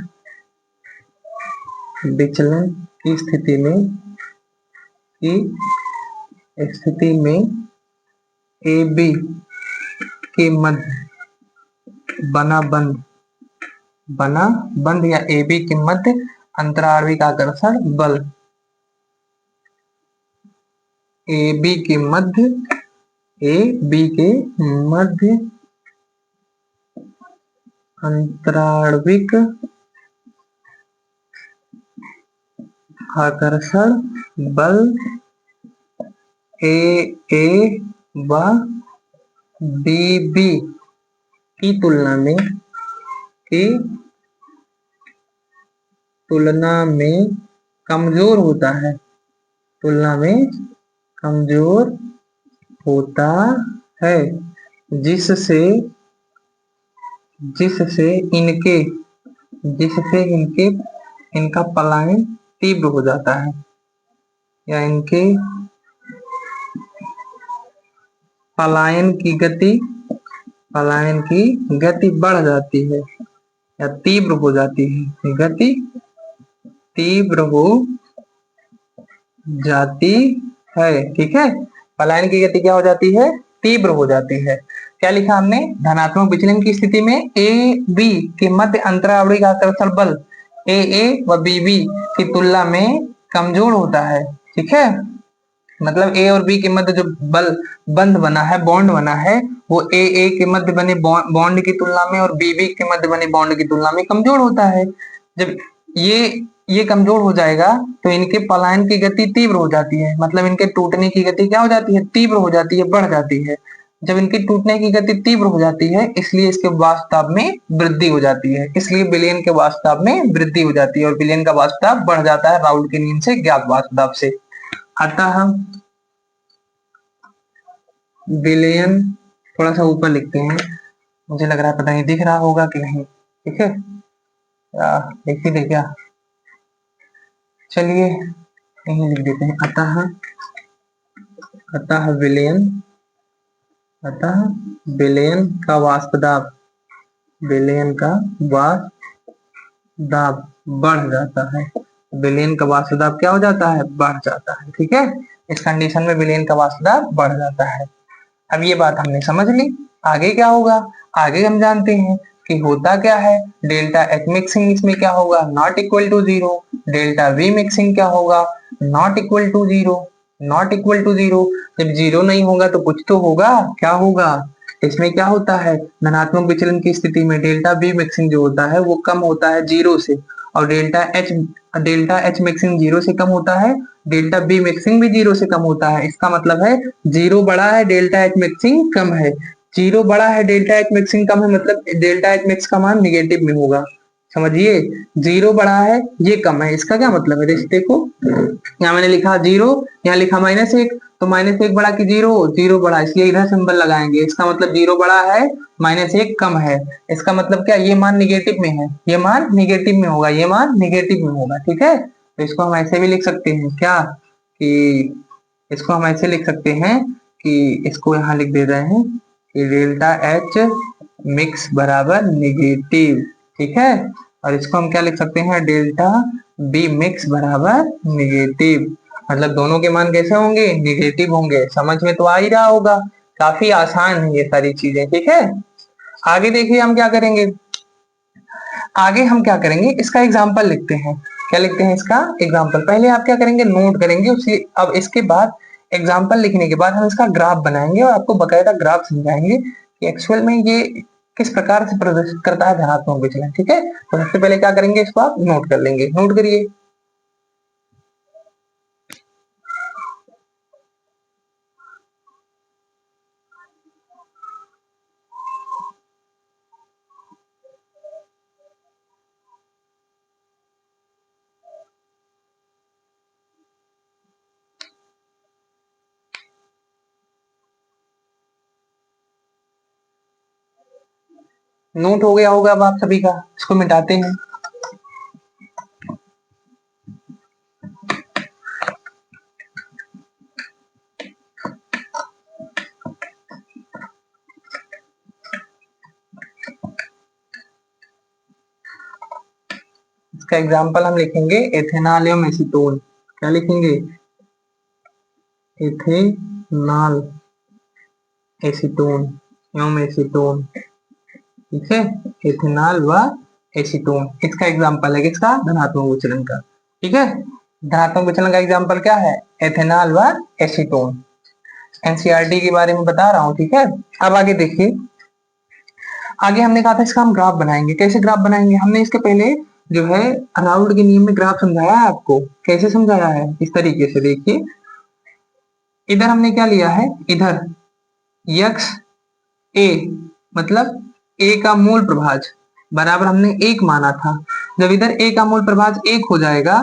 विचलन की स्थिति में ए बी के मध्य बना बंध या ए बी के मध्य अंतराणविक आकर्षण बल, ए बी के मध्य अंतराणविक आकर्षण बल ए व बी की तुलना में कमजोर होता है, जिससे इनका पलायन तीव्र हो जाता है, या इनके पलायन की गति बढ़ जाती है या तीव्र हो जाती है, गति तीव्र हो जाती है, ठीक है। पलायन की गति क्या हो जाती है, तीव्र हो जाती है। क्या लिखा हमने, धनात्मक विचलन की स्थिति में ए बी के मध्य अंतरावृत्त आकर्षण बल ए ए व बी बी की तुलना में कमजोर होता है, ठीक है। मतलब ए और बी के मध्य जो बल बंध बना है, बॉन्ड बना है, वो ए ए के मध्य बने बॉन्ड की तुलना में और बी बी के मध्य बने बॉन्ड की तुलना में कमजोर होता है। जब ये कमजोर हो जाएगा तो इनके पलायन की गति तीव्र हो जाती है, मतलब इनके टूटने की गति क्या हो जाती है, तीव्र हो जाती है, बढ़ जाती है। जब इनकी टूटने की गति तीव्र हो जाती है, इसलिए इसके वाष्प में वृद्धि हो जाती है, इसलिए विलयन के वाष्प में वृद्धि हो जाती है और विलयन का वाष्प बढ़ जाता है राउल्ट के नियम से ज्ञात वाष्प से। अतः विलयन, थोड़ा सा ऊपर लिखते हैं, मुझे लग रहा है पता नहीं दिख रहा होगा कि नहीं, ठीक है, लिख ही क्या, चलिए यहीं लिख देते हैं। अतः अतः विलयन, अतः विलयन का वाष्प दाब, विलयन का वाष्प दाब बढ़ जाता है, विलयन का वाष्प दाब क्या हो जाता है, बढ़ जाता है, ठीक है। इस कंडीशन में विलयन का वाष्प दाब बढ़ जाता है। अब ये बात हमने समझ ली, आगे क्या होगा, आगे हम जानते हैं कि होता क्या है, डेल्टा एच मिक्सिंग इसमें क्या होगा, not equal to zero, delta V mixing क्या होगा, not equal to zero, not equal to zero. जब जीरो नहीं होगा तो कुछ तो होगा, क्या होगा, इसमें क्या होता है, धनात्मक विचलन की स्थिति में डेल्टा बी मिक्सिंग जो होता है वो कम होता है जीरो से, और डेल्टा एच मिक्सिंग जीरो से कम होता है, डेल्टा बी मिक्सिंग भी जीरो से कम होता है। इसका मतलब है जीरो बड़ा है, डेल्टा एच मिक्सिंग कम है, जीरो बड़ा है, डेल्टा एच मिक्सिंग कम है, मतलब डेल्टा एच मिक्स का मान निगेटिव में होगा, समझिए। जीरो बड़ा है, ये कम है, इसका क्या मतलब है, देखो यहाँ मैंने लिखा जीरो, यहाँ लिखा -1, तो -1 बड़ा कि जीरो, जीरो बड़ा, इसलिए इधर सिंबल लगाएंगे, इसका मतलब जीरो बड़ा है, -1 कम है, इसका मतलब क्या, ये मान निगेटिव में है, ये मान निगेटिव में होगा, ये मान निगेटिव में होगा, ठीक है। तो इसको हम ऐसे भी लिख सकते हैं क्या, कि इसको हम ऐसे लिख सकते हैं कि इसको यहाँ लिख दे रहे हैं कि डेल्टा एच मिक्स बराबर निगेटिव, ठीक है। और इसको हम क्या लिख सकते हैं, डेल्टा बी मिक्स बराबर निगेटिव, मतलब दोनों के मान कैसे होंगे, निगेटिव होंगे। समझ में तो आ ही रहा होगा, काफी आसान है ये सारी चीजें, ठीक है। आगे देखिए हम क्या करेंगे, आगे हम क्या करेंगे, इसका एग्जाम्पल लिखते हैं। क्या लिखते हैं, इसका एग्जाम्पल। पहले आप क्या करेंगे, नोट करेंगे उसी, अब इसके बाद एग्जाम्पल लिखने के बाद हम इसका ग्राफ बनाएंगे और आपको बकायदा ग्राफ समझाएंगे कि एक्चुअल में ये किस प्रकार से प्रदर्शित करता है धनात्मक विचलन, ठीक है। तो सबसे पहले क्या करेंगे, इसको आप नोट कर लेंगे, नोट करिए। नोट हो गया होगा अब आप सभी का, इसको मिटाते हैं। इसका एग्जाम्पल हम लिखेंगे एथेनॉल एवं एसीटोन। क्या लिखेंगे, एथेनॉल एसीटोन एवं एसीटोन, ठीक है, एथेनॉल व एसीटोन, इसका एग्जाम्पल है किसका, धनात्मक विचलन का, ठीक है। धनात्मक विचलन का एग्जाम्पल क्या है, एथेनॉल व एसीटोन, एनसीईआरटी के बारे में बता रहा हूँ, ठीक है। अब आगे देखिए, आगे हमने कहा था इसका हम ग्राफ बनाएंगे। कैसे ग्राफ बनाएंगे, हमने इसके पहले जो है राउल्ट के नियम में ग्राफ समझाया है आपको, कैसे समझाया है, इस तरीके से देखिए। इधर हमने क्या लिया है, इधर यक्स ए, मतलब ए का मूल प्रभाज बराबर हमने 1 माना था। जब इधर ए का मूल प्रभाज 1 हो जाएगा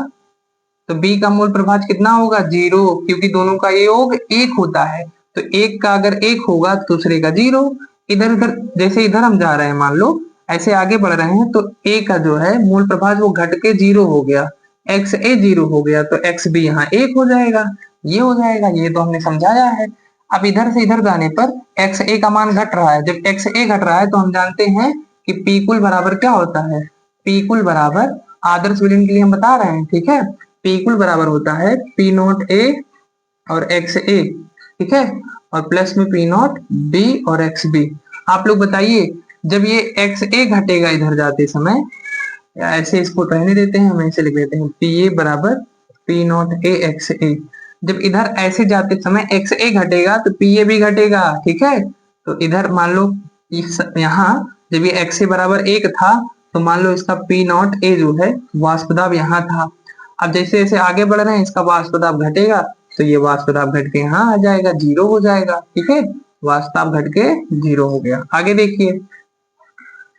तो बी का मूल प्रभाज कितना होगा, 0, क्योंकि दोनों का योग 1 होता है। तो एक का अगर 1 होगा तो दूसरे का 0। इधर उधर जैसे इधर हम जा रहे हैं, मान लो ऐसे आगे बढ़ रहे हैं, तो ए का जो है मूल प्रभाज वो घट के 0 हो गया, एक्स ए 0 हो गया, तो एक्स बी यहाँ 1 हो जाएगा, ये हो जाएगा, ये तो हमने समझाया है। अब इधर से इधर जाने पर एक्स ए का मान घट रहा है, जब एक्स ए घट रहा है तो हम जानते हैं कि पी कुल बराबर क्या होता है, पी कुल बराबर, आदर्श विलयन के लिए हम बता रहे हैं, ठीक है, पी कुल बराबर होता है पी नॉट ए और एक्स ए, ठीक है, और प्लस में पी नॉट बी और एक्स बी। आप लोग बताइए, जब ये एक्स ए घटेगा इधर जाते समय, या ऐसे इसको रहने देते हैं, हम ऐसे लिख देते हैं पी ए बराबर पी नॉट ए एक्स ए। जब इधर ऐसे जाते समय एक्स ए घटेगा तो पी ए भी घटेगा, ठीक है। तो इधर मान लो इस यहाँ जब ये एक्स ए बराबर एक था, तो मान लो इसका पी नॉट ए जो है वाष्प दाब यहाँ था। अब जैसे जैसे आगे बढ़ रहे हैं इसका वाष्प दाब घटेगा, तो ये वाष्प दाब घट के यहाँ आ जाएगा, जीरो हो जाएगा, ठीक है। वाष्प दाब घट के जीरो हो गया। आगे देखिए,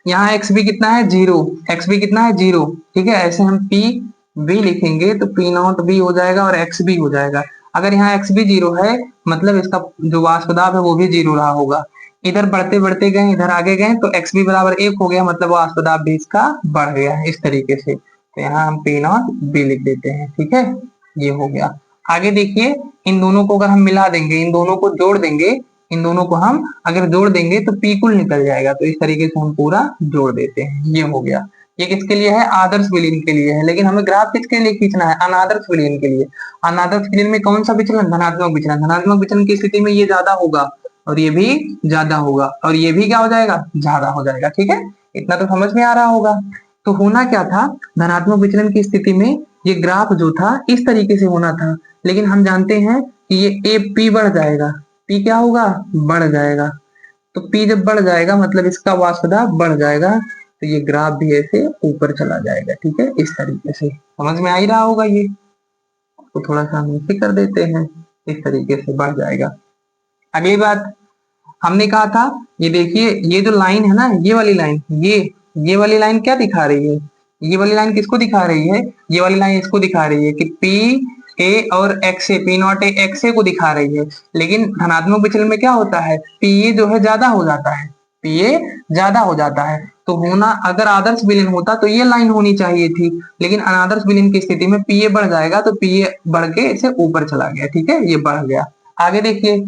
यहाँ एक्स भी कितना है, जीरो, एक्स भी कितना है, जीरो, ठीक है। ऐसे हम पी बी लिखेंगे तो पी नॉट बी हो जाएगा और एक्स बी हो जाएगा। अगर यहाँ एक्स भी जीरो है, मतलब इसका जो वाष्प दाब है वो भी जीरो रहा होगा। इधर बढ़ते बढ़ते गए, इधर आगे गए तो एक्स बी बराबर एक हो गया, मतलब वाष्प दाब भी इसका बढ़ गया है, इस तरीके से। तो यहाँ हम पी नॉट बी लिख देते हैं, ठीक है, ये हो गया। आगे देखिए, इन दोनों को अगर हम मिला देंगे, इन दोनों को जोड़ देंगे, इन दोनों को हम अगर जोड़ देंगे तो पी कुल निकल जाएगा। तो इस तरीके से हम पूरा जोड़ देते हैं, ये हो गया। ये किसके लिए है, आदर्श विलीन के लिए है। लेकिन हमें ग्राफ किसके लिए खींचना है, अनादर्श विलीन के लिए। अनादर्श विलीन में कौन सा विचलन, धनात्मक विचलन। धनात्मक विचलन की स्थिति में ये ज्यादा होगा और ये भी ज्यादा होगा, और ये भी क्या हो जाएगा, ज्यादा हो जाएगा, ठीक है। इतना तो समझ में आ रहा होगा। तो होना क्या था, धनात्मक विचलन की स्थिति में ये ग्राफ जो था इस तरीके से होना था। लेकिन हम जानते हैं कि ये ए पी बढ़ जाएगा, पी क्या होगा, बढ़ जाएगा। तो पी जब बढ़ जाएगा मतलब इसका वाष्प दाब बढ़ जाएगा, तो ये ग्राफ भी ऐसे ऊपर चला जाएगा, ठीक है, इस तरीके से। समझ में आ ही रहा होगा ये। तो थोड़ा सा हम इसे कर देते हैं, इस तरीके से बढ़ जाएगा। अगली बात हमने कहा था, ये देखिए, ये जो लाइन है ना, ये वाली लाइन, ये वाली लाइन क्या दिखा रही है, ये वाली लाइन किसको दिखा रही है, ये वाली लाइन इसको दिखा रही है कि पी ए और X A, P not A X A को दिखा रही है। लेकिन धनात्मक विचलन में क्या होता है, पी ए जो है ज्यादा हो जाता है, पी ए ज्यादा हो जाता है। तो होना, अगर आदर्श विलीन होता तो ये लाइन होनी चाहिए थी, लेकिन अनादर्श विलीन की स्थिति में पी ए बढ़ जाएगा, तो पी ए बढ़ के इसे ऊपर चला गया, ठीक है, ये बढ़ गया। आगे देखिए,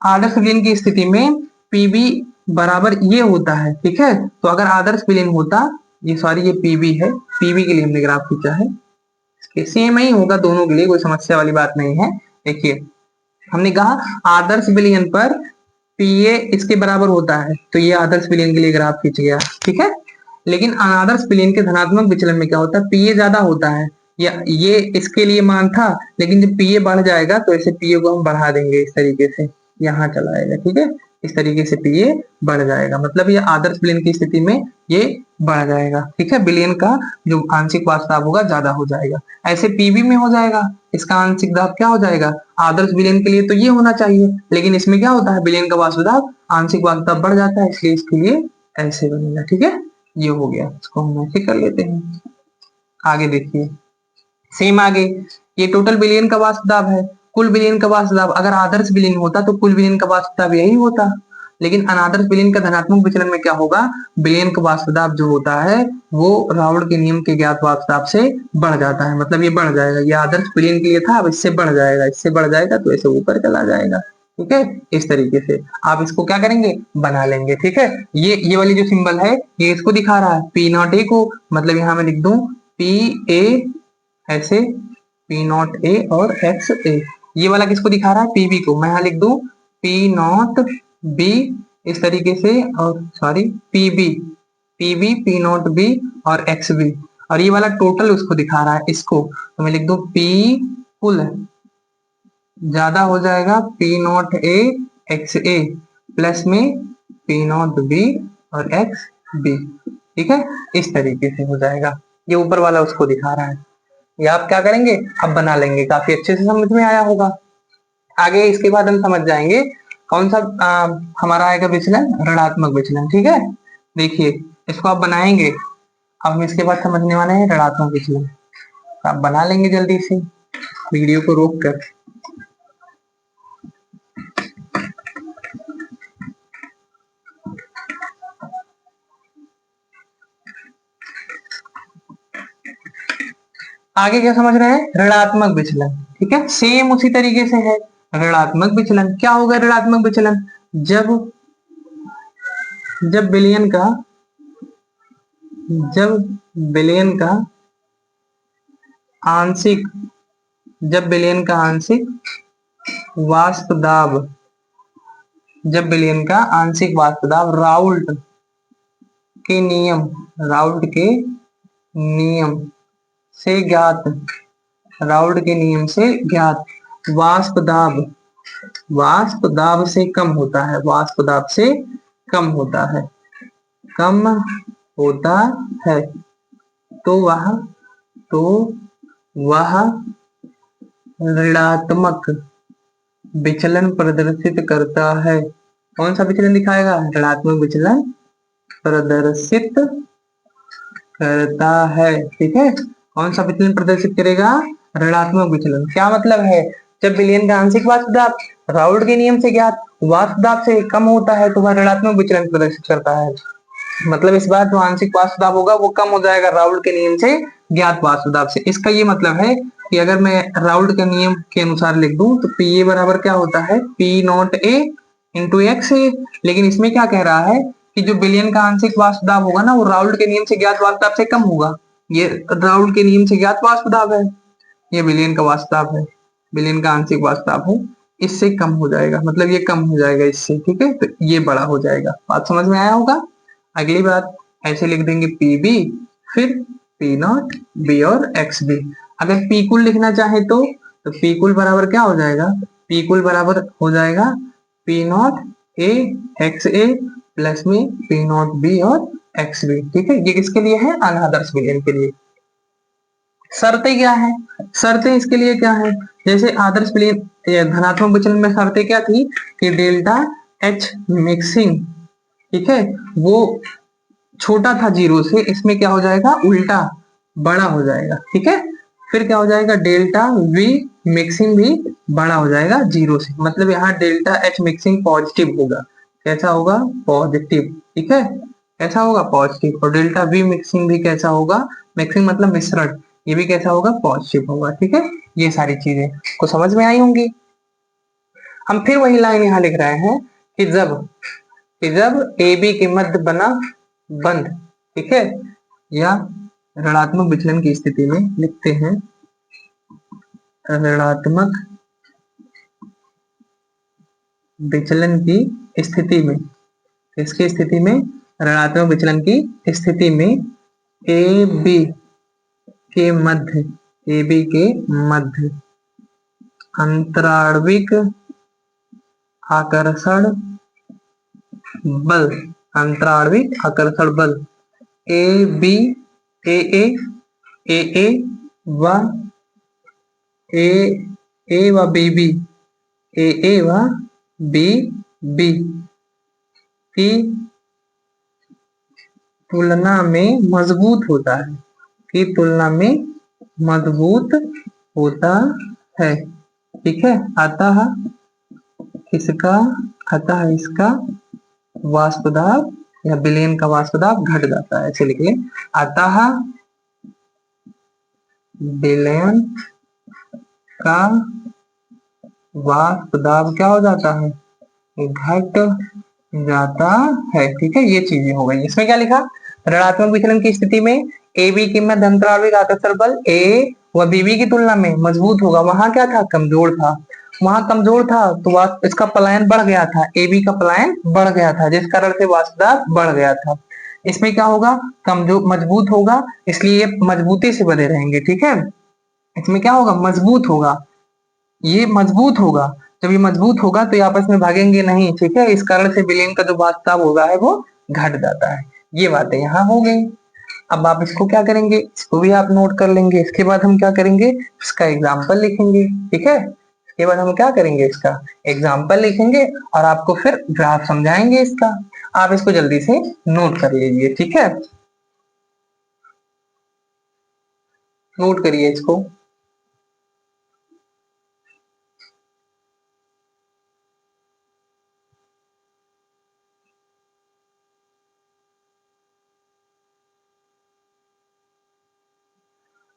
आदर्श विलीन की स्थिति में पीबी बराबर ये होता है, ठीक है। तो अगर आदर्श विलीन होता, ये सॉरी ये पीबी है, पीबी के लिए हमने ग्राफ खींचा है, सेम ही होगा दोनों के लिए, कोई समस्या वाली बात नहीं है। देखिए, हमने कहा आदर्श विलीन पर पीए इसके बराबर होता है, तो ये आदर्श विलीन के लिए ग्राफ खींच गया, ठीक है। लेकिन अनादर्श विलीन के धनात्मक विचलन में क्या होता है, पीए ज्यादा होता है, या ये इसके लिए मान था। लेकिन जब पीए बढ़ जाएगा तो ऐसे पीए को हम बढ़ा देंगे, इस तरीके से यहाँ चला आएगा, ठीक है। इस तरीके से पीए बढ़ जाएगा, मतलब ये आदर्श विलीन की स्थिति में ये बढ़ जाएगा, ठीक है। विलीन का जो आंशिक वाष्प दाब होगा ज्यादा हो जाएगा। ऐसे पीबी में हो जाएगा, इसका आंशिक दाब क्या हो जाएगा, आदर्श विलीन के लिए तो ये होना चाहिए, लेकिन इसमें क्या होता है, विलीन का वाष्प दाब आंशिक वाष्प दाब बढ़ जाता है, इसलिए इसके लिए ऐसे बनेगा, ठीक है। ये हो गया, इसको हम ऐसे कर लेते हैं। आगे देखिए, सेम आगे, ये टोटल विलीन का वाष्प दाब है, कुल विलीन का वाष्प दाब। अगर आदर्श विलीन होता तो कुल विलीन का वाष्प दाब यही होता। लेकिन अनादर्श विलीन का धनात्मक विचलन में क्या होगा, विलीन का वाष्प दाब जो होता है वो राउल्ट के नियम के ज्ञात वाष्प दाब से बढ़ जाता है, मतलब ये बढ़ जाएगा। ये आदर्श विलीन के लिए था, अब इससे बढ़ जाएगा, इससे बढ़ जाएगा तो ऐसे ऊपर चला जाएगा, ठीक है। इस तरीके से आप इसको क्या करेंगे, बना लेंगे, ठीक है। ये वाली जो सिंबल है ये इसको दिखा रहा है, पी नॉट ए को, मतलब यहाँ मैं लिख दूं पी ए ऐसे, पी नॉट ए और एक्स ए। ये वाला किसको दिखा रहा है, पीबी को। मैं यहाँ लिख दूं पी नॉट बी इस तरीके से, और sorry PB, PB P not B और एक्स बी। और ये वाला टोटल उसको दिखा रहा है, इसको तो मैं लिख दूं पी कुल ज्यादा हो जाएगा P not A X A, plus में पी नॉट बी और एक्स बी, ठीक है। इस तरीके से हो जाएगा, ये ऊपर वाला उसको दिखा रहा है। ये आप क्या करेंगे, अब बना लेंगे, काफी अच्छे से समझ में आया होगा। आगे इसके बाद हम समझ जाएंगे कौन सा हमारा आएगा विचलन, ऋणात्मक विचलन, ठीक है। देखिए, इसको आप बनाएंगे, अब हम इसके बाद समझने वाले हैं ऋणात्मक विचलन। आप बना लेंगे जल्दी से, वीडियो को रोक कर। आगे क्या समझ रहे हैं, ऋणात्मक विचलन, ठीक है। सेम उसी तरीके से है ऋणात्मक विचलन। क्या होगा ऋणात्मक विचलन, जब जब विलयन का जब विलयन का आंशिक जब विलयन का आंशिक वाष्प दाब, जब विलयन का आंशिक वाष्प दाब राउल्ट के नियम, राउल्ट के नियम से ज्ञात, राउल्ट के नियम से ज्ञात वाष्प दाब, वाष्प दाब से कम होता है, वाष्प दाब से कम होता है, कम होता है, तो वह, तो वह ऋणात्मक विचलन प्रदर्शित करता है। कौन सा विचलन दिखाएगा? ऋणात्मक विचलन प्रदर्शित करता है। ठीक है, कौन सा विचलन प्रदर्शित करेगा? ऋणात्मक विचलन। क्या मतलब है? जब विलयन का आंशिक वाष्प दाब राउल्ट के नियम से ज्ञात वाष्प दाब से कम होता है तो वह ऋणात्मक विचलन प्रदर्शित करता है। मतलब इस बार जो आंशिक वाष्प दाब होगा वो कम हो जाएगा राउल्ट के नियम से ज्ञात वाष्प दाब से। इसका ये मतलब है कि अगर मैं राउल्ट के नियम के अनुसार लिख दूं तो पी ए बराबर क्या होता है? P not A into x A. लेकिन इसमें क्या कह रहा है कि जो विलयन का आंशिक वाष्प दाब होगा ना वो राउल्ट के नियम से ज्ञात वाष्प दाब से कम होगा। ये राउल्ट के नियम से ज्ञात वाष्प दाब है, ये विलयन का वाष्प दाब है, विलयन का आंशिक वाष्प दाब है, इससे कम हो जाएगा, मतलब ये कम हो जाएगा इससे। ठीक है, तो ये बड़ा हो जाएगा। बात समझ में आया होगा? अगली बात ऐसे लिख देंगे पी बी, फिर पी नॉट बी और एक्स बी। अगर पी कुल लिखना चाहे तो पी कुल बराबर क्या हो जाएगा? पी कुल बराबर हो जाएगा P not A X A plus में पी नॉट बी और एक्स बी। ठीक है, ये किसके लिए है? अनादर्श विलयन के लिए। शर्तें क्या है? शर्तें इसके लिए क्या है? जैसे आदर्श विलयन धनात्मक विचलन में शर्तें क्या थी कि डेल्टा एच मिक्सिंग, ठीक है, वो छोटा था जीरो से, इसमें क्या हो जाएगा? उल्टा बड़ा हो जाएगा। ठीक है, फिर क्या हो जाएगा? डेल्टा वी मिक्सिंग भी बड़ा हो जाएगा जीरो से, मतलब यहाँ डेल्टा एच मिक्सिंग पॉजिटिव होगा। कैसा होगा? पॉजिटिव। ठीक है, कैसा होगा? पॉजिटिव। और डेल्टा वी मिक्सिंग भी कैसा होगा? मिक्सिंग मतलब मिश्रण, ये भी कैसा होगा? पॉजिटिव होगा। ठीक है, ये सारी चीजें को समझ में आई होंगी। हम फिर वही लाइन यहाँ लिख रहे हैं कि जब ए बी के मध्य बना बंध, ठीक है, या ऋणात्मक विचलन की स्थिति में लिखते हैं, ऋणात्मक विचलन की स्थिति में, इसकी स्थिति में, ऋणात्मक विचलन की स्थिति में ए बी के मध्य, ए बी के मध्य अंतराण्विक आकर्षण बल, अंतराण्विक आकर्षण बल ए बी ए ए व ए ए व बी बी, ए व बी बी की तुलना में मजबूत होता है, की तुलना में मजबूत होता है। ठीक है, अतः इसका, अतः इसका वाष्प दाब या विलयन का वाष्प दाब घट जाता है। ऐसे लिख लें, अतः विलयन का वाष्प दाब क्या हो जाता है? घट जाता है। ठीक है, ये चीजें हो गई। इसमें क्या लिखा? ऋणात्मक विचलन की स्थिति में ए बी के मध्य अंतराण्विक आकर्षण बल ए व बीबी की तुलना में मजबूत होगा। वहां क्या था? कमजोर था। वहां कमजोर था तो इसका पलायन बढ़ गया था, ए बी का पलायन बढ़ गया था, जिस कारण से वाष्प दाब बढ़ गया था। इसमें क्या होगा? कमजोर मजबूत होगा, इसलिए ये मजबूती से बने रहेंगे। ठीक है, इसमें क्या होगा? मजबूत होगा, ये मजबूत होगा। जब ये मजबूत होगा तो ये आपस में भागेंगे नहीं। ठीक है, इस कारण से विलयन का जो वाष्प दाब होगा है वो घट जाता है। ये बातें यहाँ हो गई। अब आप इसको क्या करेंगे? इसको भी आप नोट कर लेंगे। इसके बाद हम क्या करेंगे? इसका एग्जाम्पल लिखेंगे। ठीक है, इसके बाद हम क्या करेंगे? इसका एग्जाम्पल लिखेंगे और आपको फिर ग्राफ समझाएंगे इसका। आप इसको जल्दी से नोट कर लीजिए। ठीक है, नोट करिए इसको।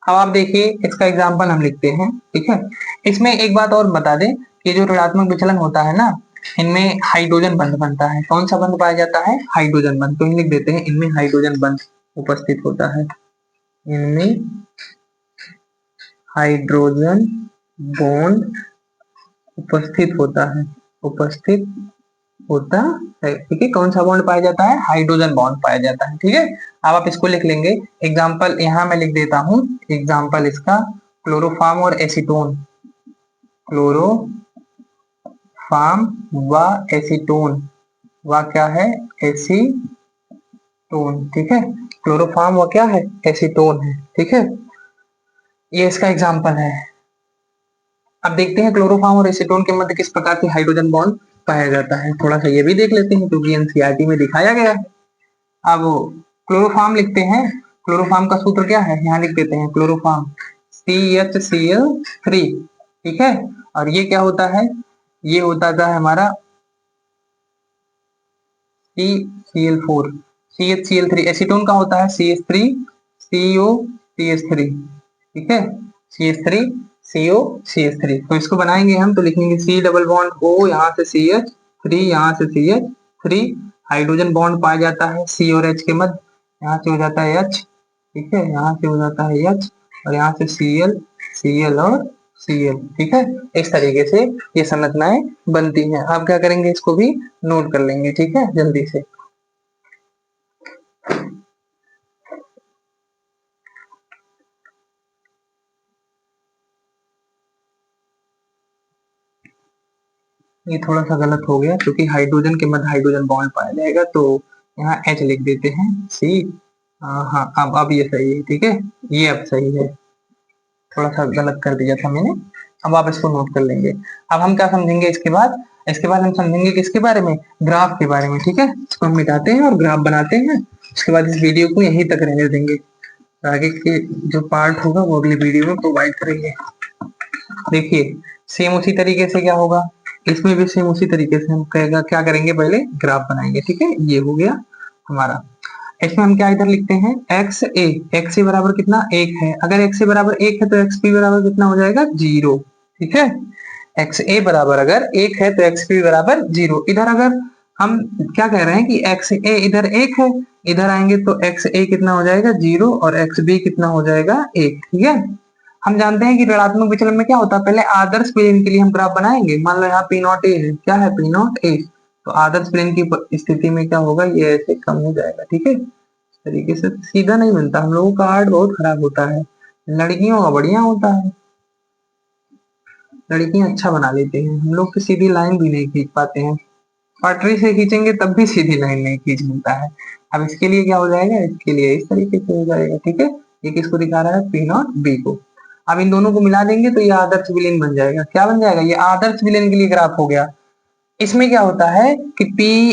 अब आप देखिए इसका एग्जाम्पल हम लिखते हैं। ठीक है, इसमें एक बात और बता दें कि जो ऋणात्मक विचलन होता है ना, इनमें हाइड्रोजन बंध बनता है। कौन सा बंध पाया जाता है? हाइड्रोजन बंध। तो लिख देते हैं इनमें हाइड्रोजन बंध उपस्थित होता है, इनमें हाइड्रोजन बॉन्ड उपस्थित होता है, उपस्थित होता है। ठीक है, कौन सा बॉन्ड पाया जाता है? हाइड्रोजन बॉन्ड पाया जाता है। ठीक है, अब आप इसको लिख लेंगे। एग्जाम्पल यहाँ मैं लिख देता हूं, एग्जाम्पल इसका क्लोरोफॉर्म और एसीटोन, क्लोरोफॉर्म व एसीटोन, व क्या है? एसीटोन। ठीक है, क्लोरोफॉर्म व क्या है? एसीटोन है। ठीक है, ये इसका एग्जाम्पल है। अब देखते हैं क्लोरोफॉर्म और एसीटोन के मध्य किस प्रकार से हाइड्रोजन बॉन्ड पाया जाता है। थोड़ा सा ये भी देख लेते हैं क्योंकि एनसीईआरटी में दिखाया गया है। अब क्लोरोफॉर्म लिखते हैं। क्लोरोफॉर्म का सूत्र क्या है? यहाँ लिख देते हैं क्लोरोफॉर्म CHCl3। ठीक है, और ये क्या होता है? ये होता था हमारा CCl4, CHCl3। एसीटोन का होता है CH3COCH3। ठीक है, CH3COCH3। तो इसको बनाएंगे हम, तो लिखेंगे C डबल बॉन्ड O, यहाँ से CH3, यहाँ से CH3। हाइड्रोजन बॉन्ड पाया जाता है C और H के मध्य, यहाँ से हो जाता है H। ठीक है, यहाँ से हो जाता है H, और यहाँ से Cl, Cl और Cl। ठीक है, इस तरीके से ये संरचनाएं बनती हैं। आप क्या करेंगे? इसको भी नोट कर लेंगे। ठीक है, जल्दी से। ये थोड़ा सा गलत हो गया क्योंकि हाइड्रोजन के मध्य हाइड्रोजन बॉन्ड पाया जाएगा, तो यहाँ H लिख देते हैं C। हाँ, अब ये सही है। ठीक है, ये अब सही है, थोड़ा सा गलत कर दिया था मैंने। अब आप इसको नोट कर लेंगे। अब हम क्या समझेंगे इसके बाद? इसके बाद हम समझेंगे किसके बारे में? ग्राफ के बारे में। ठीक है, इसको हम मिटाते हैं और ग्राफ बनाते हैं। उसके बाद इस वीडियो को यहीं तक रहने देंगे, आगे के जो पार्ट होगा वो अगली वीडियो में प्रोवाइड करेंगे। देखिए, सेम उसी तरीके से क्या होगा, इसमें भी सेम उसी तरीके से हम कहेगा क्या करेंगे? पहले ग्राफ बनाएंगे। ठीक है, ये हो गया हमारा। इसमें हम क्या इधर लिखते हैं? एक्स ए बराबर कितना? 1 है। अगर एक्स ए बराबर 1 है तो एक्स बी बराबर कितना हो जाएगा? 0। ठीक है, एक्स ए बराबर अगर 1 है तो एक्स बी बराबर 0। इधर अगर हम क्या कह रहे हैं कि एक्स ए इधर 1 है, इधर आएंगे तो एक्स ए कितना हो जाएगा? 0, और एक्स बी कितना हो जाएगा? 1। ठीक है, हम जानते हैं कि ऋणात्मक विचलन में क्या होता है, पहले आदर्श विलयन के लिए हम ग्राफ बनाएंगे। मान लो यहाँ पी नॉट ए है, क्या है? पी नॉट ए। तो आदर्श विलयन की स्थिति में क्या होगा? ये ऐसे कम हो जाएगा। ठीक है, इस तरीके से सीधा नहीं बनता, हम लोगों का आर्ट बहुत खराब होता है। लड़कियों का बढ़िया होता है, लड़कियां अच्छा बना लेते हैं, हम लोग तो सीधी लाइन भी नहीं खींच पाते हैं। पटरी से खींचेंगे तब भी सीधी लाइन नहीं खींच मिलता है। अब इसके लिए क्या हो जाएगा? इसके लिए इस तरीके से हो जाएगा। ठीक है, ये किसको दिखा रहा है? पी नॉट बी को। अब इन दोनों को मिला देंगे तो ये आदर्श विलयन बन जाएगा। क्या बन जाएगा? ये आदर्श विलयन के लिए ग्राफ हो गया। इसमें क्या होता है कि पी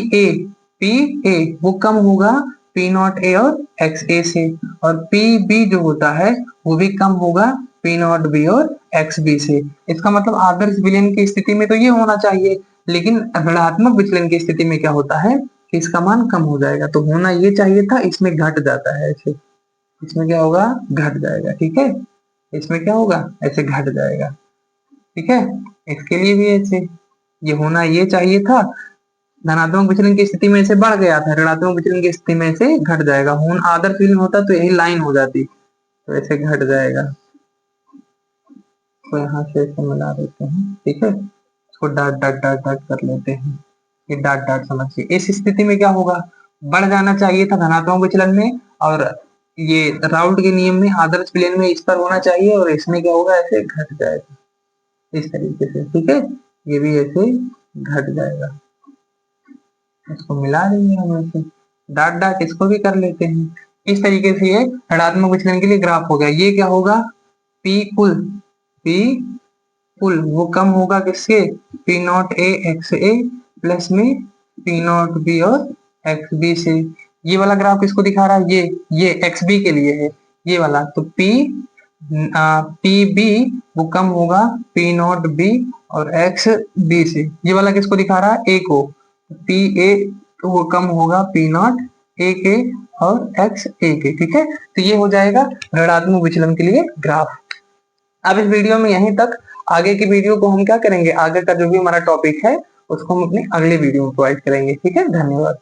ए वो कम होगा पी नॉट ए और एक्स ए से, और पी बी जो होता है वो भी कम होगा पी नॉट बी और एक्स बी से। इसका मतलब आदर्श विलयन की स्थिति में तो ये होना चाहिए, लेकिन ऋणात्मक विचलन की स्थिति में क्या होता है कि इसका मान कम हो जाएगा। तो होना ये चाहिए था, इसमें घट जाता है ऐसे, इसमें क्या होगा? घट जाएगा। ठीक है, इसमें क्या होगा? ऐसे घट जाएगा। ठीक है, इसके लिए भी ऐसे ये होना ये चाहिए था, धनात्मक विचलन की स्थिति में से बढ़ गया था, ऋणात्मक विचलन की स्थिति में से घट जाएगा। होन आदर्श विचलन होता तो यही लाइन हो जाती, तो ऐसे घट जाएगा। तो यहाँ से ऐसे मिला देते हैं। ठीक है, इसको डाट डाट डाट डाट कर लेते हैं, ये डाट डाट समझिए। इस स्थिति में क्या होगा? बढ़ जाना चाहिए था धनात्मक विचलन में, और ये राउल्ट के नियम में आदर्श विलयन में इस पर होना चाहिए, और इसमें क्या होगा? ऐसे घट जाएगा इस तरीके से। ठीक है, ये भी ऐसे घट जाएगा। इसको मिला देंगे हम ऐसे, डाट डाट इसको भी कर लेते हैं। इस तरीके से ये ऋणात्मक विचलन के लिए ग्राफ हो गया। ये क्या होगा? पी कुल, पी कुल वो कम होगा किसके? P not A X A plus में पी नॉट बी और एक्स बी से। ये वाला ग्राफ किसको दिखा रहा है? ये एक्स बी के लिए है, ये वाला। तो पी बी वो कम होगा पी नॉट बी और एक्स बी से। ये वाला किसको दिखा रहा है? ए को। पी ए तो वो कम होगा पी नॉट ए के और एक्स ए के। ठीक है, तो ये हो जाएगा ऋणात्मक विचलन के लिए ग्राफ। अब इस वीडियो में यहीं तक, आगे की वीडियो को हम क्या करेंगे? आगे का जो भी हमारा टॉपिक है उसको हम अपने अगले वीडियो में प्रोवाइड करेंगे। ठीक है, धन्यवाद।